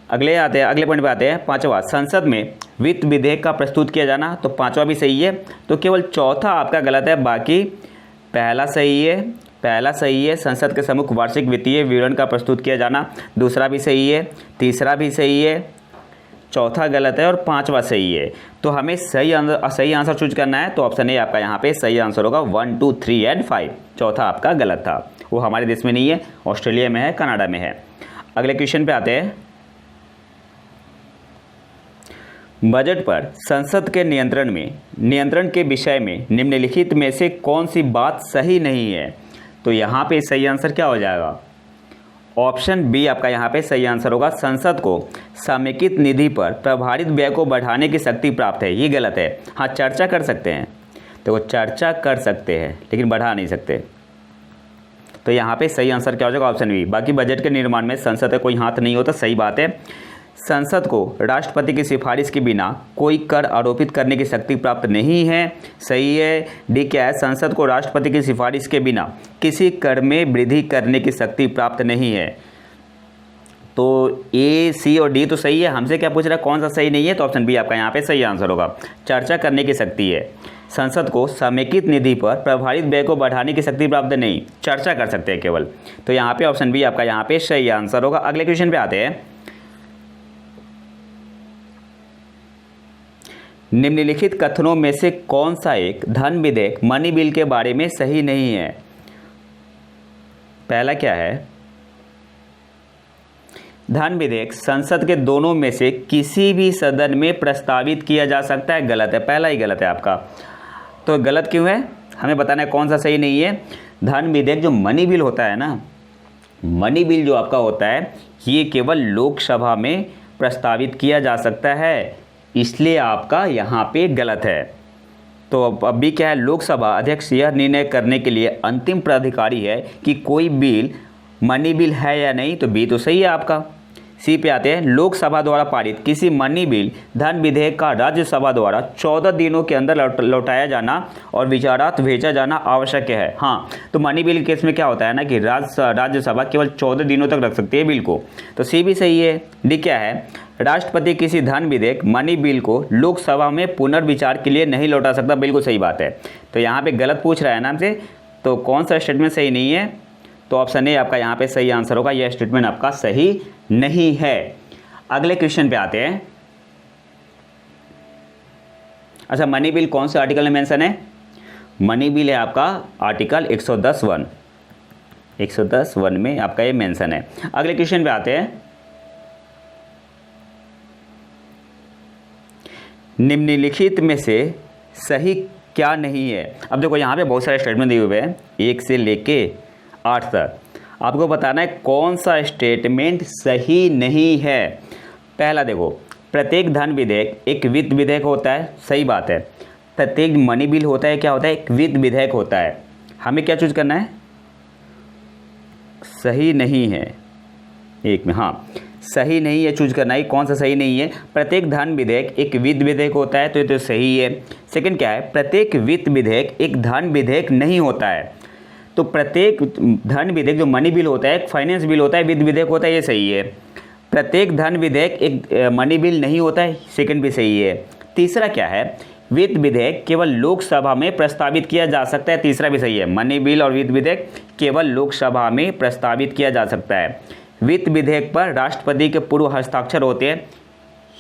अगले पॉइंट पे आते हैं। पांचवा, संसद में वित्त विधेयक का प्रस्तुत किया जाना, तो पांचवा भी सही है। तो केवल चौथा आपका गलत है, बाकी पहला सही है। संसद के सम्मुख वार्षिक वित्तीय विवरण का प्रस्तुत किया जाना, दूसरा भी सही है, तीसरा भी सही है, चौथा गलत है और पांचवा सही है। तो हमें सही आंसर चूज करना है। तो ऑप्शन ए आपका यहाँ पे सही आंसर होगा, 1, 2, 3 एंड 5। चौथा आपका गलत था, वो हमारे देश में नहीं है, ऑस्ट्रेलिया में है, कनाडा में है। अगले क्वेश्चन पे आते हैं। बजट पर संसद के नियंत्रण के विषय में निम्नलिखित में से कौन सी बात सही नहीं है। तो यहाँ पे सही आंसर क्या हो जाएगा, ऑप्शन बी आपका यहाँ पे सही आंसर होगा। संसद को समेकित निधि पर प्रभारित व्यय को बढ़ाने की शक्ति प्राप्त है, ये गलत है। हाँ, चर्चा कर सकते हैं, तो वो चर्चा कर सकते हैं लेकिन बढ़ा नहीं सकते। तो यहाँ पे सही आंसर क्या हो जाएगा, ऑप्शन बी। बाकी बजट के निर्माण में संसद का कोई हाथ नहीं होता, सही बात है। संसद को राष्ट्रपति की सिफारिश के बिना कोई कर आरोपित करने की शक्ति प्राप्त नहीं है, सही है। डी क्या है, संसद को राष्ट्रपति की सिफारिश के बिना किसी कर में वृद्धि करने की शक्ति प्राप्त नहीं है। तो ए, सी और डी तो सही है। हमसे क्या पूछ रहा है, कौन सा सही नहीं है, तो ऑप्शन बी आपका यहाँ पे सही आंसर होगा। चर्चा करने की शक्ति है, संसद को समेकित निधि पर प्रभारित व्यय को बढ़ाने की शक्ति प्राप्त नहीं, चर्चा कर सकते हैं केवल। तो यहाँ पे ऑप्शन बी आपका यहाँ पे सही आंसर होगा। अगले क्वेश्चन पे आते हैं। निम्नलिखित कथनों में से कौन सा एक धन विधेयक मनी बिल के बारे में सही नहीं है। पहला क्या है, धन विधेयक संसद के दोनों में से किसी भी सदन में प्रस्तावित किया जा सकता है, गलत है, पहला ही गलत है आपका। तो गलत क्यों है, हमें बताना है कौन सा सही नहीं है। धन विधेयक जो मनी बिल होता है ना, मनी बिल जो आपका होता है, ये केवल लोकसभा में प्रस्तावित किया जा सकता है, इसलिए आपका यहाँ पे गलत है। तो अब भी क्या है, लोकसभा अध्यक्ष यह निर्णय करने के लिए अंतिम प्राधिकारी है कि कोई बिल मनी बिल है या नहीं, तो बी तो सही है आपका। सी पे आते हैं। लोकसभा द्वारा पारित किसी मनी बिल धन विधेयक का राज्यसभा द्वारा 14 दिनों के अंदर लौटाया जाना और विचारार्थ भेजा जाना आवश्यक है। हाँ, तो मनी बिल केस में क्या होता है ना कि राज्यसभा केवल 14 दिनों तक रख सकती है बिल को, तो सी भी सही है। डी क्या है, राष्ट्रपति किसी धन विधेयक मनी बिल को लोकसभा में पुनर्विचार के लिए नहीं लौटा सकता, बिल्कुल सही बात है। तो यहाँ पे गलत पूछ रहा है ना हमसे, तो कौन सा स्टेटमेंट सही नहीं है, तो ऑप्शन ए आपका यहाँ पे सही आंसर होगा। यह स्टेटमेंट आपका सही नहीं है। अगले क्वेश्चन पे आते हैं। अच्छा, मनी बिल कौन से आर्टिकल में मेंशन है, मनी बिल है आपका आर्टिकल 110(1), 110(1) में आपका ये मेंशन है। अगले क्वेश्चन पे आते हैं। निम्नलिखित में से सही क्या नहीं है। अब देखो यहाँ पे बहुत सारे स्टेटमेंट दिए हुए हैं, 1 से लेके 8 तक। आपको बताना है कौन सा स्टेटमेंट सही नहीं है। पहला देखो, प्रत्येक धन विधेयक एक वित्त विधेयक होता है, सही बात है। प्रत्येक मनी बिल होता है, क्या होता है, एक वित्त विधेयक होता है। हमें क्या चूज करना है, सही नहीं है, एक में, हाँ सही नहीं है चूज करना है। कौन सा सही नहीं है, प्रत्येक धन विधेयक एक वित्त विधेयक होता है, तो ये तो सही है। सेकंड क्या है, प्रत्येक वित्त विधेयक एक धन विधेयक नहीं होता है, तो प्रत्येक धन विधेयक जो मनी बिल होता है एक फाइनेंस बिल होता है, वित्त विधेयक होता है, ये सही है। प्रत्येक धन विधेयक एक मनी बिल नहीं होता है, सेकंड भी सही है। तीसरा क्या है, वित्त विधेयक केवल लोकसभा में प्रस्तावित किया जा सकता है, तीसरा भी सही है। मनी बिल और वित्त विधेयक केवल लोकसभा में प्रस्तावित किया जा सकता है। वित्त विधेयक पर राष्ट्रपति के पूर्व हस्ताक्षर होते हैं,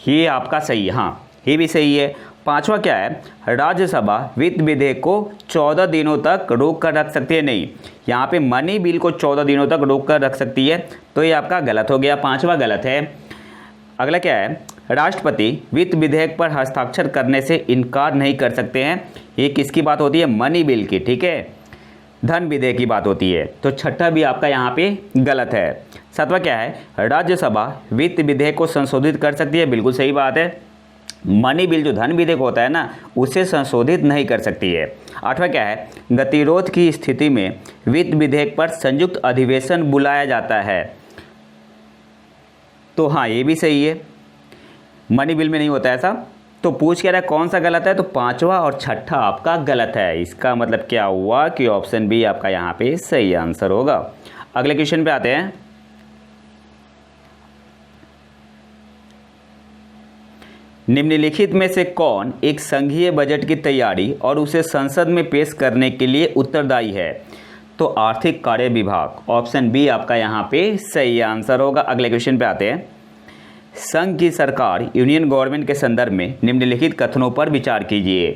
ये आपका सही है, हाँ ये भी सही है। पांचवा क्या है, राज्यसभा वित्त विधेयक को 14 दिनों तक रोक कर रख सकती है, नहीं, यहाँ पे मनी बिल को 14 दिनों तक रोक कर रख सकती है, तो ये आपका गलत हो गया, पांचवा गलत है। अगला क्या है, राष्ट्रपति वित्त विधेयक पर हस्ताक्षर करने से इनकार नहीं कर सकते हैं, ये किसकी बात होती है, मनी बिल की, ठीक है, धन विधेयक की बात होती है, तो छठा भी आपका यहाँ पे गलत है। सातवां क्या है, राज्यसभा वित्त विधेयक को संशोधित कर सकती है, बिल्कुल सही बात है। मनी बिल जो धन विधेयक होता है ना, उसे संशोधित नहीं कर सकती है। आठवां क्या है, गतिरोध की स्थिति में वित्त विधेयक पर संयुक्त अधिवेशन बुलाया जाता है, तो हाँ ये भी सही है, मनी बिल में नहीं होता ऐसा। तो पूछ कह रहा है कौन सा गलत है, तो पांचवा और छठा आपका गलत है। इसका मतलब क्या हुआ कि ऑप्शन बी आपका यहाँ पे सही आंसर होगा। अगले क्वेश्चन पे आते हैं। निम्नलिखित में से कौन एक संघीय बजट की तैयारी और उसे संसद में पेश करने के लिए उत्तरदायी है, तो आर्थिक कार्य विभाग, ऑप्शन बी आपका यहाँ पे सही आंसर होगा। अगले क्वेश्चन पे आते हैं। संघ की सरकार यूनियन गवर्नमेंट के संदर्भ में निम्नलिखित कथनों पर विचार कीजिए।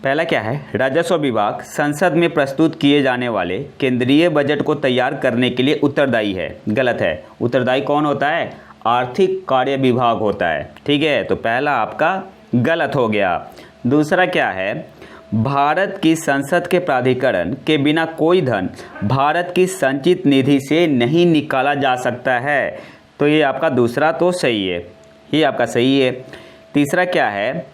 पहला क्या है, राजस्व विभाग संसद में प्रस्तुत किए जाने वाले केंद्रीय बजट को तैयार करने के लिए उत्तरदायी है, गलत है। उत्तरदायी कौन होता है, आर्थिक कार्य विभाग होता है, ठीक है, तो पहला आपका गलत हो गया। दूसरा क्या है, भारत की संसद के प्राधिकरण के बिना कोई धन भारत की संचित निधि से नहीं निकाला जा सकता है, तो ये आपका दूसरा तो सही है, ये आपका सही है। तीसरा क्या है,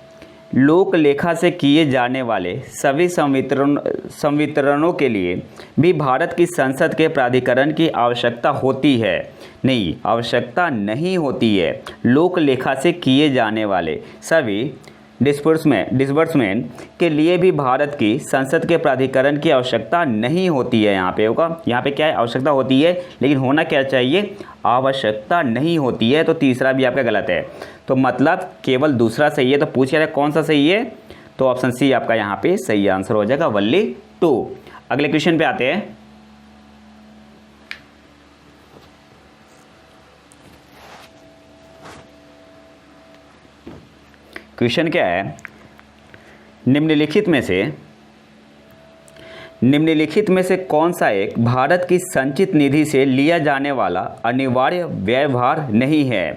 लोक लेखा से किए जाने वाले सभी संवितरणों के लिए भी भारत की संसद के प्राधिकरण की आवश्यकता होती है, नहीं, आवश्यकता नहीं होती है। लोक लेखा से किए जाने वाले सभी डिस्बर्समेंट के लिए भी भारत की संसद के प्राधिकरण की आवश्यकता नहीं होती है। यहाँ पे होगा, यहाँ पे क्या है, आवश्यकता होती है, लेकिन होना क्या चाहिए, आवश्यकता नहीं होती है, तो तीसरा भी आपका गलत है। तो मतलब केवल दूसरा सही है, तो पूछ रहा है कौन सा सही है, तो ऑप्शन सी आपका यहाँ पे सही आंसर हो जाएगा, वल्ली 2। अगले क्वेश्चन पे आते हैं। क्वेश्चन क्या है, निम्नलिखित में से कौन सा एक भारत की संचित निधि से लिया जाने वाला अनिवार्य व्यवहार नहीं है,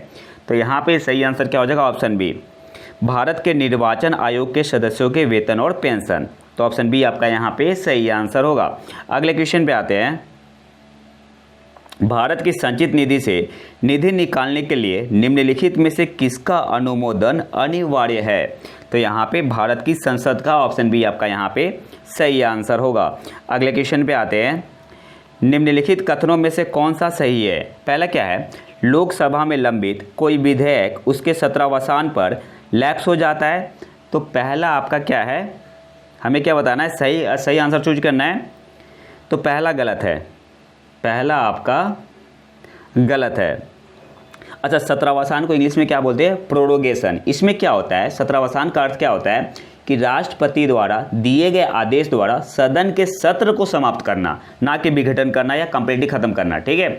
तो यहाँ पे सही आंसर क्या हो जाएगा, ऑप्शन बी, भारत के निर्वाचन आयोग के सदस्यों के वेतन और पेंशन, तो ऑप्शन बी आपका यहाँ पे सही आंसर होगा। अगले क्वेश्चन पे आते हैं। भारत की संचित निधि से निधि निकालने के लिए निम्नलिखित में से किसका अनुमोदन अनिवार्य है, तो यहाँ पे भारत की संसद का, ऑप्शन बी आपका यहाँ पे सही आंसर होगा। अगले क्वेश्चन पे आते हैं। निम्नलिखित कथनों में से कौन सा सही है। पहला क्या है, लोकसभा में लंबित कोई विधेयक उसके 17वां पर लैप्स हो जाता है, तो पहला आपका क्या है, हमें क्या बताना है, सही आंसर चूज करना है, तो पहला गलत है, पहला आपका गलत है। अच्छा, 17वां को इंग्लिश में क्या बोलते हैं, प्रोरोगेशन। इसमें क्या होता है, 17वां का अर्थ क्या होता है कि राष्ट्रपति द्वारा दिए गए आदेश द्वारा सदन के सत्र को समाप्त करना, ना कि विघटन करना या कंप्लीटली खत्म करना, ठीक है।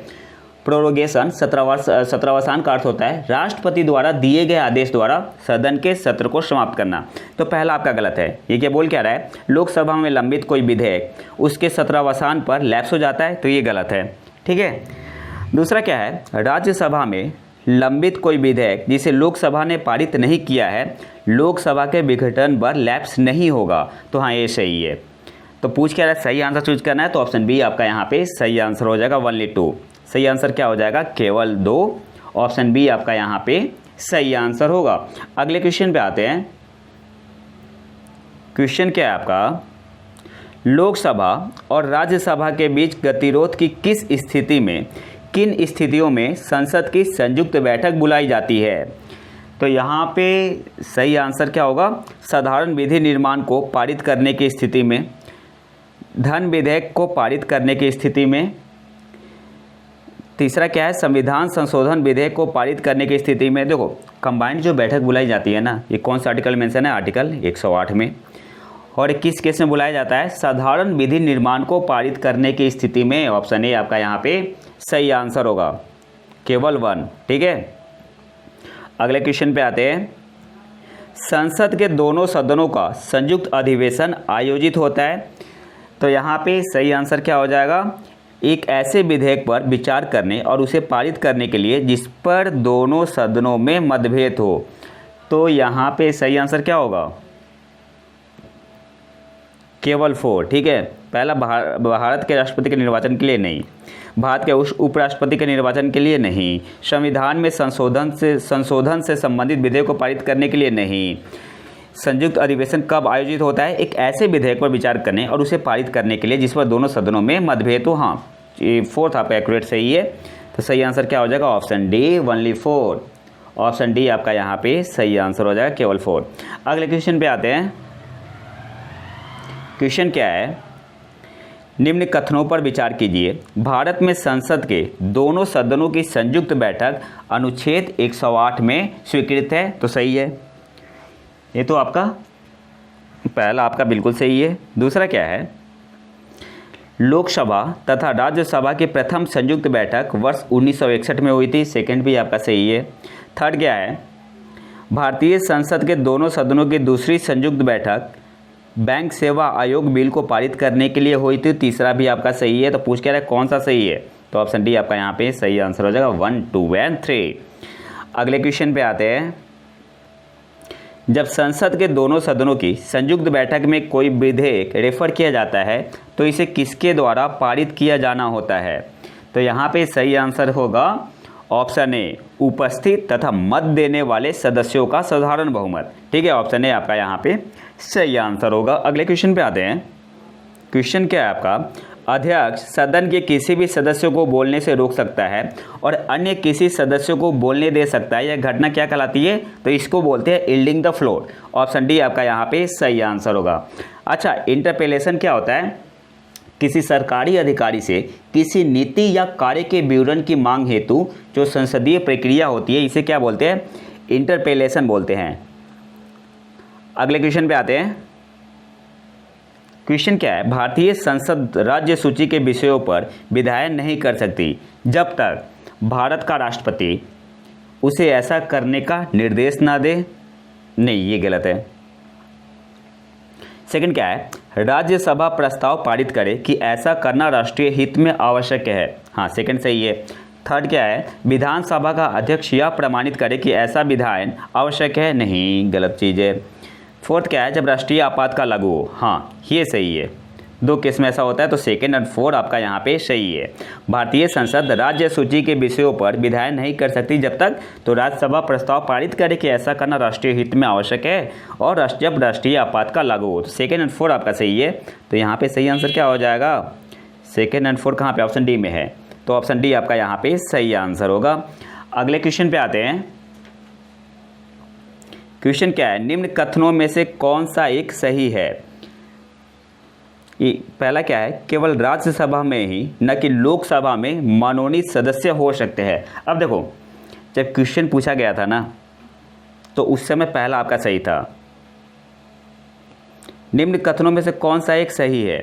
प्रोरोगेशन 17वां का अर्थ होता है राष्ट्रपति द्वारा दिए गए आदेश द्वारा सदन के सत्र को समाप्त करना, तो पहला आपका गलत है। ये क्या बोल क्या रहा है, लोकसभा में लंबित कोई विधेयक उसके 17वां पर लैप्स हो जाता है, तो ये गलत है, ठीक है। दूसरा क्या है, राज्यसभा में लंबित कोई विधेयक जिसे लोकसभा ने पारित नहीं किया है, लोकसभा के विघटन पर लैप्स नहीं होगा, तो हाँ ये सही है। तो पूछ क्या रहा है, सही आंसर चूज करना है, तो ऑप्शन बी आपका यहाँ पे सही आंसर हो जाएगा, ओनली 2। सही आंसर क्या हो जाएगा, केवल 2, ऑप्शन बी आपका यहाँ पे सही आंसर होगा। अगले क्वेश्चन पे आते हैं। क्वेश्चन क्या है आपका, लोकसभा और राज्यसभा के बीच गतिरोध की किन स्थितियों में संसद की संयुक्त बैठक बुलाई जाती है, तो यहाँ पे सही आंसर क्या होगा, साधारण विधि निर्माण को पारित करने की स्थिति में धन विधेयक को पारित करने की स्थिति में, तीसरा क्या है, संविधान संशोधन विधेयक को पारित करने की स्थिति में। देखो कंबाइंड जो बैठक बुलाई जाती है ना, ये कौन सा आर्टिकल मेंशन है, आर्टिकल 108 में। और किस केस में बुलाया जाता है, साधारण विधि निर्माण को पारित करने की स्थिति में। ऑप्शन ए आपका यहाँ पे सही आंसर होगा, केवल 1। ठीक है, अगले क्वेश्चन पे आते हैं। संसद के दोनों सदनों का संयुक्त अधिवेशन आयोजित होता है, तो यहाँ पे सही आंसर क्या हो जाएगा, एक ऐसे विधेयक पर विचार करने और उसे पारित करने के लिए जिस पर दोनों सदनों में मतभेद हो। तो यहाँ पे सही आंसर क्या होगा, केवल 4। ठीक है, पहला भारत के राष्ट्रपति के निर्वाचन के लिए नहीं, भारत के उपराष्ट्रपति के निर्वाचन के लिए नहीं, संविधान में संशोधन से संबंधित विधेयक को पारित करने के लिए नहीं। संयुक्त अधिवेशन कब आयोजित होता है, एक ऐसे विधेयक पर विचार करने और उसे पारित करने के लिए जिस पर दोनों सदनों में मतभेद हो। हाँ, ये 4th आपका एक्यूरेट सही है, तो सही आंसर क्या हो जाएगा, option D, only 4। Option D आपका यहाँ पे सही आंसर हो जाएगा, केवल 4। अगले क्वेश्चन पे आते हैं। क्वेश्चन क्या है, निम्न कथनों पर विचार कीजिए। भारत में संसद के दोनों सदनों की संयुक्त बैठक अनुच्छेद 108 में स्वीकृत है, तो सही है। ये तो आपका पहला आपका बिल्कुल सही है। दूसरा क्या है, लोकसभा तथा राज्यसभा की प्रथम संयुक्त बैठक वर्ष 1961 में हुई थी, सेकंड भी आपका सही है। थर्ड क्या है, भारतीय संसद के दोनों सदनों की दूसरी संयुक्त बैठक बैंक सेवा आयोग बिल को पारित करने के लिए हुई थी, तीसरा भी आपका सही है। तो पूछ कह रहा है कौन सा सही है, तो ऑप्शन डी आपका यहाँ पे सही आंसर हो जाएगा, 1, 2 एंड 3। अगले क्वेश्चन पे आते हैं। जब संसद के दोनों सदनों की संयुक्त बैठक में कोई विधेयक रेफर किया जाता है तो इसे किसके द्वारा पारित किया जाना होता है, तो यहाँ पे सही आंसर होगा ऑप्शन ए, उपस्थित तथा मत देने वाले सदस्यों का साधारण बहुमत। ठीक है, ऑप्शन ए आपका यहाँ पे सही आंसर होगा। अगले क्वेश्चन पे आते हैं। क्वेश्चन क्या है आपका, अध्यक्ष सदन के किसी भी सदस्य को बोलने से रोक सकता है और अन्य किसी सदस्य को बोलने दे सकता है, यह घटना क्या कहलाती है, तो इसको बोलते हैं yielding the floor. Option D आपका यहाँ पे सही आंसर होगा। अच्छा, इंटरपेलेशन क्या होता है, किसी सरकारी अधिकारी से किसी नीति या कार्य के विवरण की मांग हेतु जो संसदीय प्रक्रिया होती है, इसे क्या बोलते हैं, इंटरपेलेशन बोलते हैं। अगले क्वेश्चन पे आते हैं। क्वेश्चन क्या है, भारतीय संसद राज्य सूची के विषयों पर विधायन नहीं कर सकती जब तक भारत का राष्ट्रपति उसे ऐसा करने का निर्देश ना दे। नहीं, ये गलत है। सेकंड क्या है, राज्यसभा प्रस्ताव पारित करे कि ऐसा करना राष्ट्रीय हित में आवश्यक है। हाँ, सेकंड सही है। थर्ड क्या है, विधानसभा का अध्यक्ष यह प्रमाणित करे कि ऐसा विधायन आवश्यक है। नहीं, गलत चीज़ है। फोर्थ क्या है, जब राष्ट्रीय आपातकाल लागू हो। हाँ, ये सही है। दो केस में ऐसा होता है, तो सेकंड और 4 आपका यहाँ पे सही है। भारतीय संसद राज्य सूची के विषयों पर विधायन नहीं कर सकती जब तक तो राज्यसभा प्रस्ताव पारित करे कि ऐसा करना राष्ट्रीय हित में आवश्यक है और जब राष्ट्रीय आपातकाल लागू हो। तो सेकंड एंड 4 आपका सही है। तो यहाँ पे सही आंसर क्या हो जाएगा, सेकंड एंड 4 कहाँ पे, ऑप्शन डी में है। तो ऑप्शन डी आपका यहाँ पे सही आंसर होगा। अगले क्वेश्चन पे आते हैं। क्वेश्चन क्या है, निम्न कथनों में से कौन सा एक सही है। ये पहला क्या है, केवल राज्यसभा में ही न कि लोकसभा में मनोनीत सदस्य हो सकते हैं। अब देखो, जब क्वेश्चन पूछा गया था ना, तो उस समय पहला आपका सही था। निम्न कथनों में से कौन सा एक सही है,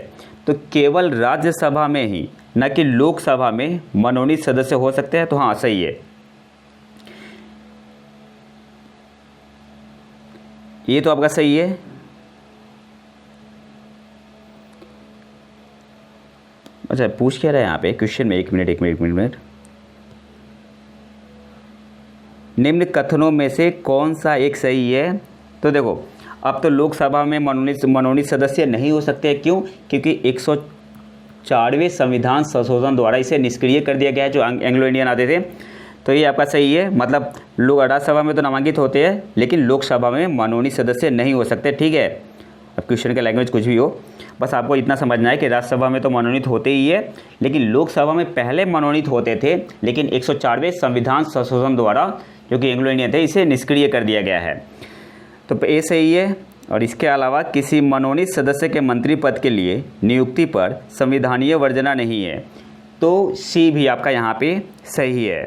तो केवल राज्यसभा में ही न कि लोकसभा में मनोनीत सदस्य हो सकते हैं। तो हाँ, सही है। ये तो आपका सही है। अच्छा, पूछ क्या रहा है यहाँ पे क्वेश्चन में, एक मिनट। निम्न कथनों में से कौन सा एक सही है, तो देखो अब तो लोकसभा में मनोनीत सदस्य नहीं हो सकते। क्यों, क्योंकि 104वें संविधान संशोधन द्वारा इसे निष्क्रिय कर दिया गया है, जो एंग्लो इंडियन आते थे। तो ये आपका सही है। मतलब लोग राज्यसभा में तो नामांकित होते हैं, लेकिन लोकसभा में मनोनीत सदस्य नहीं हो सकते। ठीक है, अब क्वेश्चन का लैंग्वेज कुछ भी हो, बस आपको इतना समझना है कि राज्यसभा में तो मनोनीत होते ही है, लेकिन लोकसभा में पहले मनोनीत होते थे, लेकिन 104वें संविधान संशोधन द्वारा, जो कि एंग्लो इंडियन थे, इसे निष्क्रिय कर दिया गया है। तो ए सही है। और इसके अलावा किसी मनोनीत सदस्य के मंत्री पद के लिए नियुक्ति पर संविधानीय वर्जना नहीं है। तो सी भी आपका यहाँ पे सही है।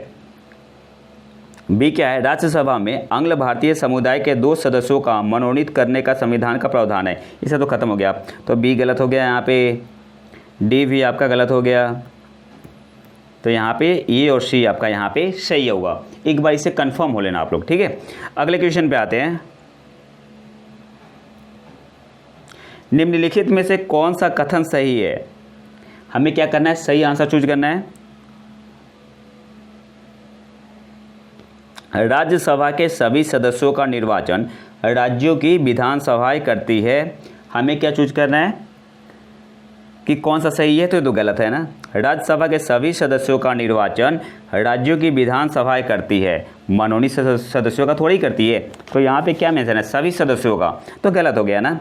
बी क्या है, राज्यसभा में आंग्ल भारतीय समुदाय के 2 सदस्यों का मनोनीत करने का संविधान का प्रावधान है। इसे तो खत्म हो गया, तो बी गलत हो गया यहाँ पे, डी भी आपका गलत हो गया। तो यहाँ पे ए और सी आपका यहाँ पे सही होगा। एक बार इसे कंफर्म हो लेना आप लोग, ठीक है। अगले क्वेश्चन पे आते हैं। निम्नलिखित में से कौन सा कथन सही है? हमें क्या करना है, सही आंसर चूज करना है। राज्यसभा के सभी सदस्यों का निर्वाचन राज्यों की विधानसभाएं करती है। हमें क्या चूज करना है कि कौन सा सही है, तो ये तो गलत है ना। राज्यसभा के सभी सदस्यों का निर्वाचन राज्यों की विधानसभाएं करती है, मनोनीत सदस्यों का थोड़ी करती है। तो यहाँ पे क्या मेंशन है, सभी सदस्यों का, तो गलत हो गया ना।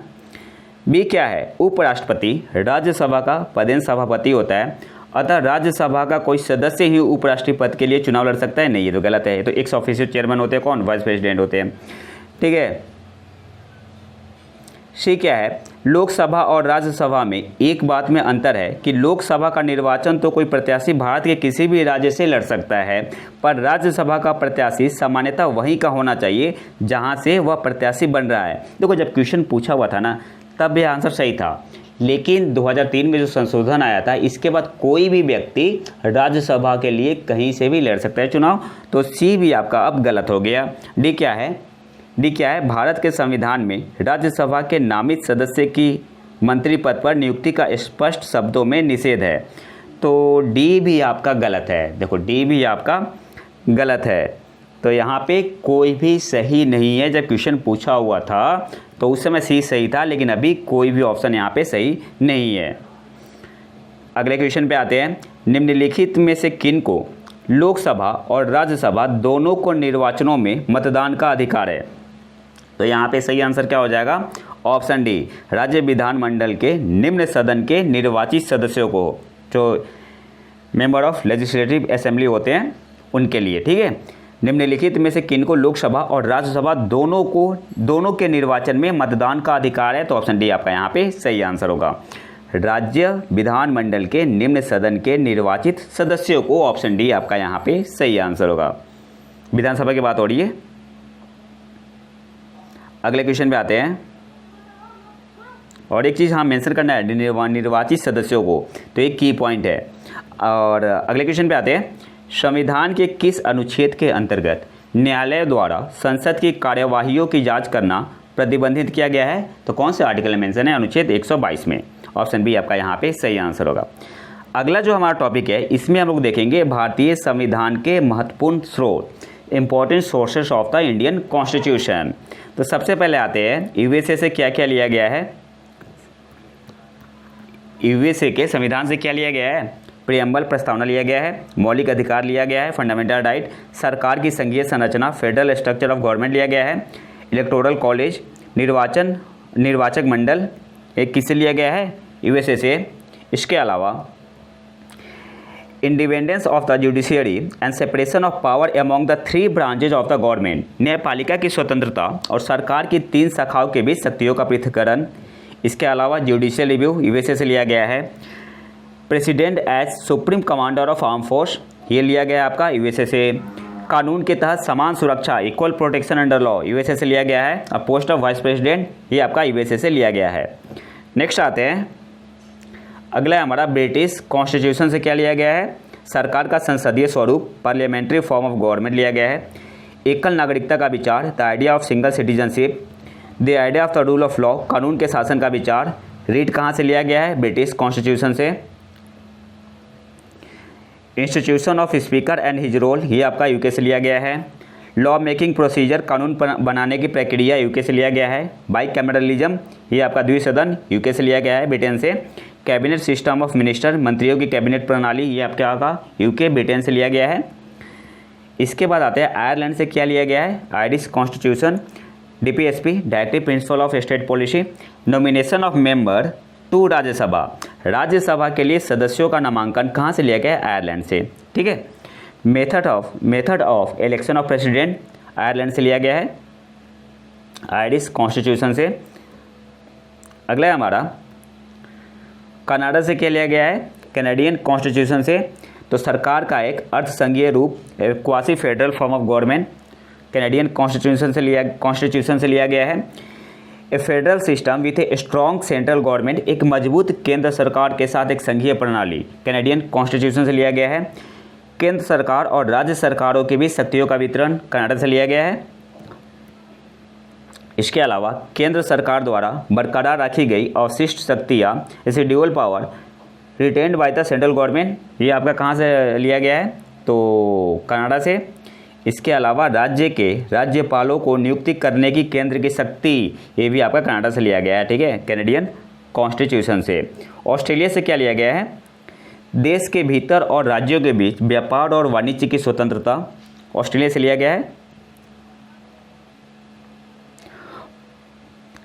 बी क्या है, उपराष्ट्रपति राज्यसभा का पदेन सभापति होता है, अतः राज्यसभा का कोई सदस्य ही उपराष्ट्रपति पद के लिए चुनाव लड़ सकता है। नहीं, ये तो गलत है। तो एक्स ऑफिशियल चेयरमैन होते हैं कौन, वाइस प्रेसिडेंट होते हैं, ठीक है। सी क्या है, लोकसभा और राज्यसभा में एक बात में अंतर है कि लोकसभा का निर्वाचन तो कोई प्रत्याशी भारत के किसी भी राज्य से लड़ सकता है, पर राज्यसभा का प्रत्याशी सामान्यतः वहीं का होना चाहिए जहां से वह प्रत्याशी बन रहा है। देखो, जब क्वेश्चन पूछा हुआ था ना, तब यह आंसर सही था, लेकिन 2003 में जो संशोधन आया था, इसके बाद कोई भी व्यक्ति राज्यसभा के लिए कहीं से भी लड़ सकता है चुनाव। तो सी भी आपका अब गलत हो गया। डी क्या है, डी क्या है, भारत के संविधान में राज्यसभा के नामित सदस्य की मंत्री पद पर नियुक्ति का स्पष्ट शब्दों में निषेध है। तो डी भी आपका गलत है। देखो, डी भी आपका गलत है। तो यहाँ पे कोई भी सही नहीं है। जब क्वेश्चन पूछा हुआ था तो उस समय सी सही था, लेकिन अभी कोई भी ऑप्शन यहाँ पे सही नहीं है। अगले क्वेश्चन पे आते हैं। निम्नलिखित में से किन को लोकसभा और राज्यसभा दोनों को निर्वाचनों में मतदान का अधिकार है? तो यहाँ पे सही आंसर क्या हो जाएगा, ऑप्शन डी, राज्य विधानमंडल के निम्न सदन के निर्वाचित सदस्यों को, जो मेंबर ऑफ लेजिस्लेटिव असेंबली होते हैं, उनके लिए, ठीक है। निम्नलिखित में से किनको लोकसभा और राज्यसभा दोनों के निर्वाचन में मतदान का अधिकार है? तो ऑप्शन डी आपका यहाँ पे सही आंसर होगा। राज्य विधानमंडल के निम्न सदन के निर्वाचित सदस्यों को, ऑप्शन डी आपका यहाँ पे सही आंसर होगा। विधानसभा की बात हो रही है। अगले क्वेश्चन पे आते हैं। और एक चीज़ हाँ मेंशन करना है, निर्वाचित सदस्यों को, तो एक की पॉइंट है। और अगले क्वेश्चन पे आते हैं। संविधान के किस अनुच्छेद के अंतर्गत न्यायालय द्वारा संसद की कार्यवाहियों की जांच करना प्रतिबंधित किया गया है? तो कौन से आर्टिकल में मेंशन है? अनुच्छेद 122 में। ऑप्शन बी आपका यहाँ पे सही आंसर होगा। अगला जो हमारा टॉपिक है, इसमें हम लोग देखेंगे भारतीय संविधान के महत्वपूर्ण स्रोत, important sources of the Indian constitution. तो सबसे पहले आते हैं, यूएसए से क्या क्या लिया गया है? यूएसए के संविधान से क्या लिया गया है? प्रियम्बल प्रस्तावना लिया गया है, मौलिक अधिकार लिया गया है, फंडामेंटल राइट, सरकार की संघीय संरचना, फेडरल स्ट्रक्चर ऑफ गवर्नमेंट लिया गया है, इलेक्टोरल कॉलेज, निर्वाचक मंडल, एक किससे लिया गया है? यूएसए से। इसके अलावा independence of the judiciary and separation of power among the 3 branches of the government, न्यायपालिका की स्वतंत्रता और सरकार की 3 शाखाओं के बीच शक्तियों का पृथक्करण। इसके अलावा जुडिशियल रिव्यू यूएसए से लिया गया है। President as supreme commander of arm force, ये लिया गया आपका यूएसए से। कानून के तहत समान सुरक्षा, equal protection under law, USA से लिया गया है। और पोस्ट ऑफ वाइस प्रेसिडेंट, ये आपका यूएसए से लिया गया है। नेक्स्ट आते हैं, अगला है हमारा ब्रिटिश कॉन्स्टिट्यूशन से क्या लिया गया है? सरकार का संसदीय स्वरूप, पार्लियामेंट्री फॉर्म ऑफ गवर्नमेंट लिया गया है। एकल नागरिकता का विचार, the idea of single citizenship, the idea of the rule of law, कानून के शासन का विचार। रीट कहाँ से लिया गया है? ब्रिटिश कॉन्स्टिट्यूशन से। Institution of speaker and his role, ये आपका यूके से लिया गया है। लॉ मेकिंग प्रोसीजर, कानून बनाने की प्रक्रिया, यूके से लिया गया है। बाइकैमरलिज्म, ये आपका द्विसदन, यूके से लिया गया है, ब्रिटेन से। कैबिनेट सिस्टम ऑफ मिनिस्टर, मंत्रियों की कैबिनेट प्रणाली, ये आपका का यूके ब्रिटेन से लिया गया है। इसके बाद आते हैं आयरलैंड से क्या लिया गया है? Irish constitution. DPSP, directive principle of state policy. Nomination of member to Rajya Sabha, Rajya Sabha के लिए सदस्यों का नामांकन कहाँ से लिया गया है? आयरलैंड से, ठीक है। Method of election of president, Ireland से लिया गया है, आयरिश कॉन्स्टिट्यूशन से। अगला है हमारा कनाडा से क्या लिया गया है, कैनेडियन कॉन्स्टिट्यूशन से। तो सरकार का एक अर्ध संघीय रूप, quasi federal form of government, Canadian constitution से लिया गया है। A federal system with a strong central government, एक मजबूत केंद्र सरकार के साथ एक संघीय प्रणाली, कैनेडियन कॉन्स्टिट्यूशन से लिया गया है। केंद्र सरकार और राज्य सरकारों के बीच शक्तियों का वितरण कनाडा से लिया गया है। इसके अलावा केंद्र सरकार द्वारा बरकरार रखी गई अवशिष्ट शक्तियाँ, जैसे dual power retained by the central government, ये आपका कहाँ से लिया गया है, तो कनाडा से। इसके अलावा राज्य के राज्यपालों को नियुक्ति करने की केंद्र की शक्ति, ये भी आपका कनाडा से लिया गया है, ठीक है, कैनेडियन कॉन्स्टिट्यूशन से। ऑस्ट्रेलिया से क्या लिया गया है, देश के भीतर और राज्यों के बीच व्यापार और वाणिज्य की स्वतंत्रता, ऑस्ट्रेलिया से लिया गया है।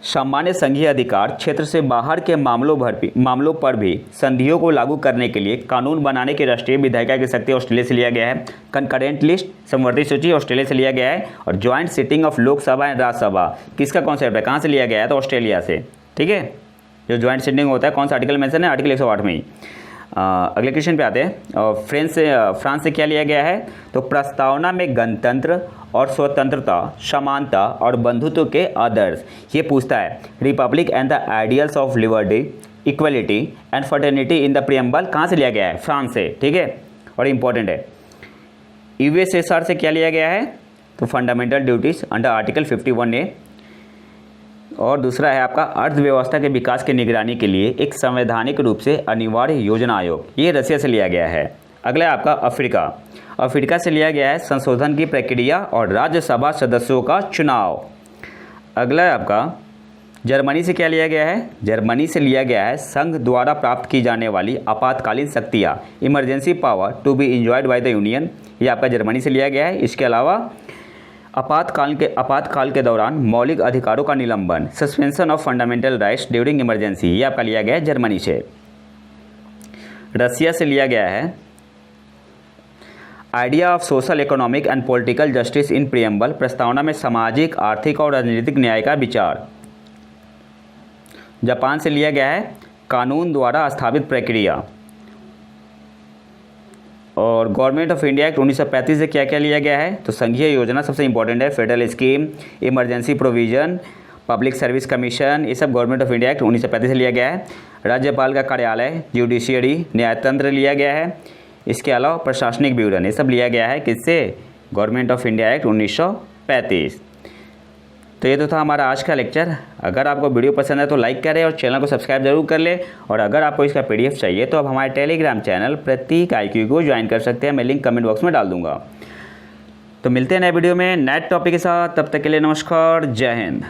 सामान्य संघीय अधिकार क्षेत्र से बाहर के मामलों पर भी संधियों को लागू करने के लिए कानून बनाने की राष्ट्रीय विधायिका की शक्ति ऑस्ट्रेलिया से लिया गया है। कंकरेंट लिस्ट, समवर्ती सूची, ऑस्ट्रेलिया से लिया गया है। और joint sitting of Lok Sabha and Rajya Sabha, किसका कॉन्सेप्ट है, कहाँ से लिया गया है, तो ऑस्ट्रेलिया से, ठीक है। जो ज्वाइंट सिटिंग होता है, कौन सा आर्टिकल मेंशन है, आर्टिकल 108 में ही। अगले क्वेश्चन पे आते हैं। फ्रांस से क्या लिया गया है, तो प्रस्तावना में गणतंत्र और स्वतंत्रता, समानता और बंधुत्व के आदर्श, ये पूछता है। Republic and the ideals of liberty, equality and fraternity in the preamble, कहाँ से लिया गया है, फ्रांस से, ठीक है, और इम्पोर्टेंट है। यूएसएसआर से क्या लिया गया है, तो fundamental duties under article 51A। और दूसरा है आपका अर्थव्यवस्था के विकास की निगरानी के लिए एक संवैधानिक रूप से अनिवार्य योजना आयोग, ये रसिया से लिया गया है। अगला है आपका अफ्रीका से लिया गया है संशोधन की प्रक्रिया और राज्यसभा सदस्यों का चुनाव। अगला है आपका जर्मनी से क्या लिया गया है, जर्मनी से लिया गया है संघ द्वारा प्राप्त की जाने वाली आपातकालीन शक्तियाँ, emergency power to be enjoyed by the union, ये आपका जर्मनी से लिया गया है। इसके अलावा आपातकाल के दौरान मौलिक अधिकारों का निलंबन, suspension of fundamental rights during emergency, ये आपका लिया गया है जर्मनी से। रसिया से लिया गया है idea of social economic and political justice in preamble, प्रस्तावना में सामाजिक, आर्थिक और राजनीतिक न्याय का विचार। जापान से लिया गया है कानून द्वारा स्थापित प्रक्रिया। और गवर्नमेंट ऑफ इंडिया एक्ट 1935 से क्या क्या लिया गया है, तो संघीय योजना सबसे इंपॉर्टेंट है, federal scheme, emergency provision, public service commission, ये सब गवर्नमेंट ऑफ इंडिया एक्ट 1935 से लिया गया है। राज्यपाल का कार्यालय, जुडिशियरी, न्यायतंत्र लिया गया है। इसके अलावा प्रशासनिक विवरण, ये सब लिया गया है किससे, गवर्नमेंट ऑफ इंडिया एक्ट 1935। तो ये तो था हमारा आज का लेक्चर। अगर आपको वीडियो पसंद है तो लाइक करें और चैनल को सब्सक्राइब जरूर कर ले। और अगर आपको इसका PDF चाहिए तो आप हमारे टेलीग्राम चैनल प्रतीक IQ को ज्वाइन कर सकते हैं, मैं लिंक कमेंट बॉक्स में डाल दूंगा। तो मिलते हैं नए वीडियो में नए टॉपिक के साथ, तब तक के लिए नमस्कार, जय हिंद।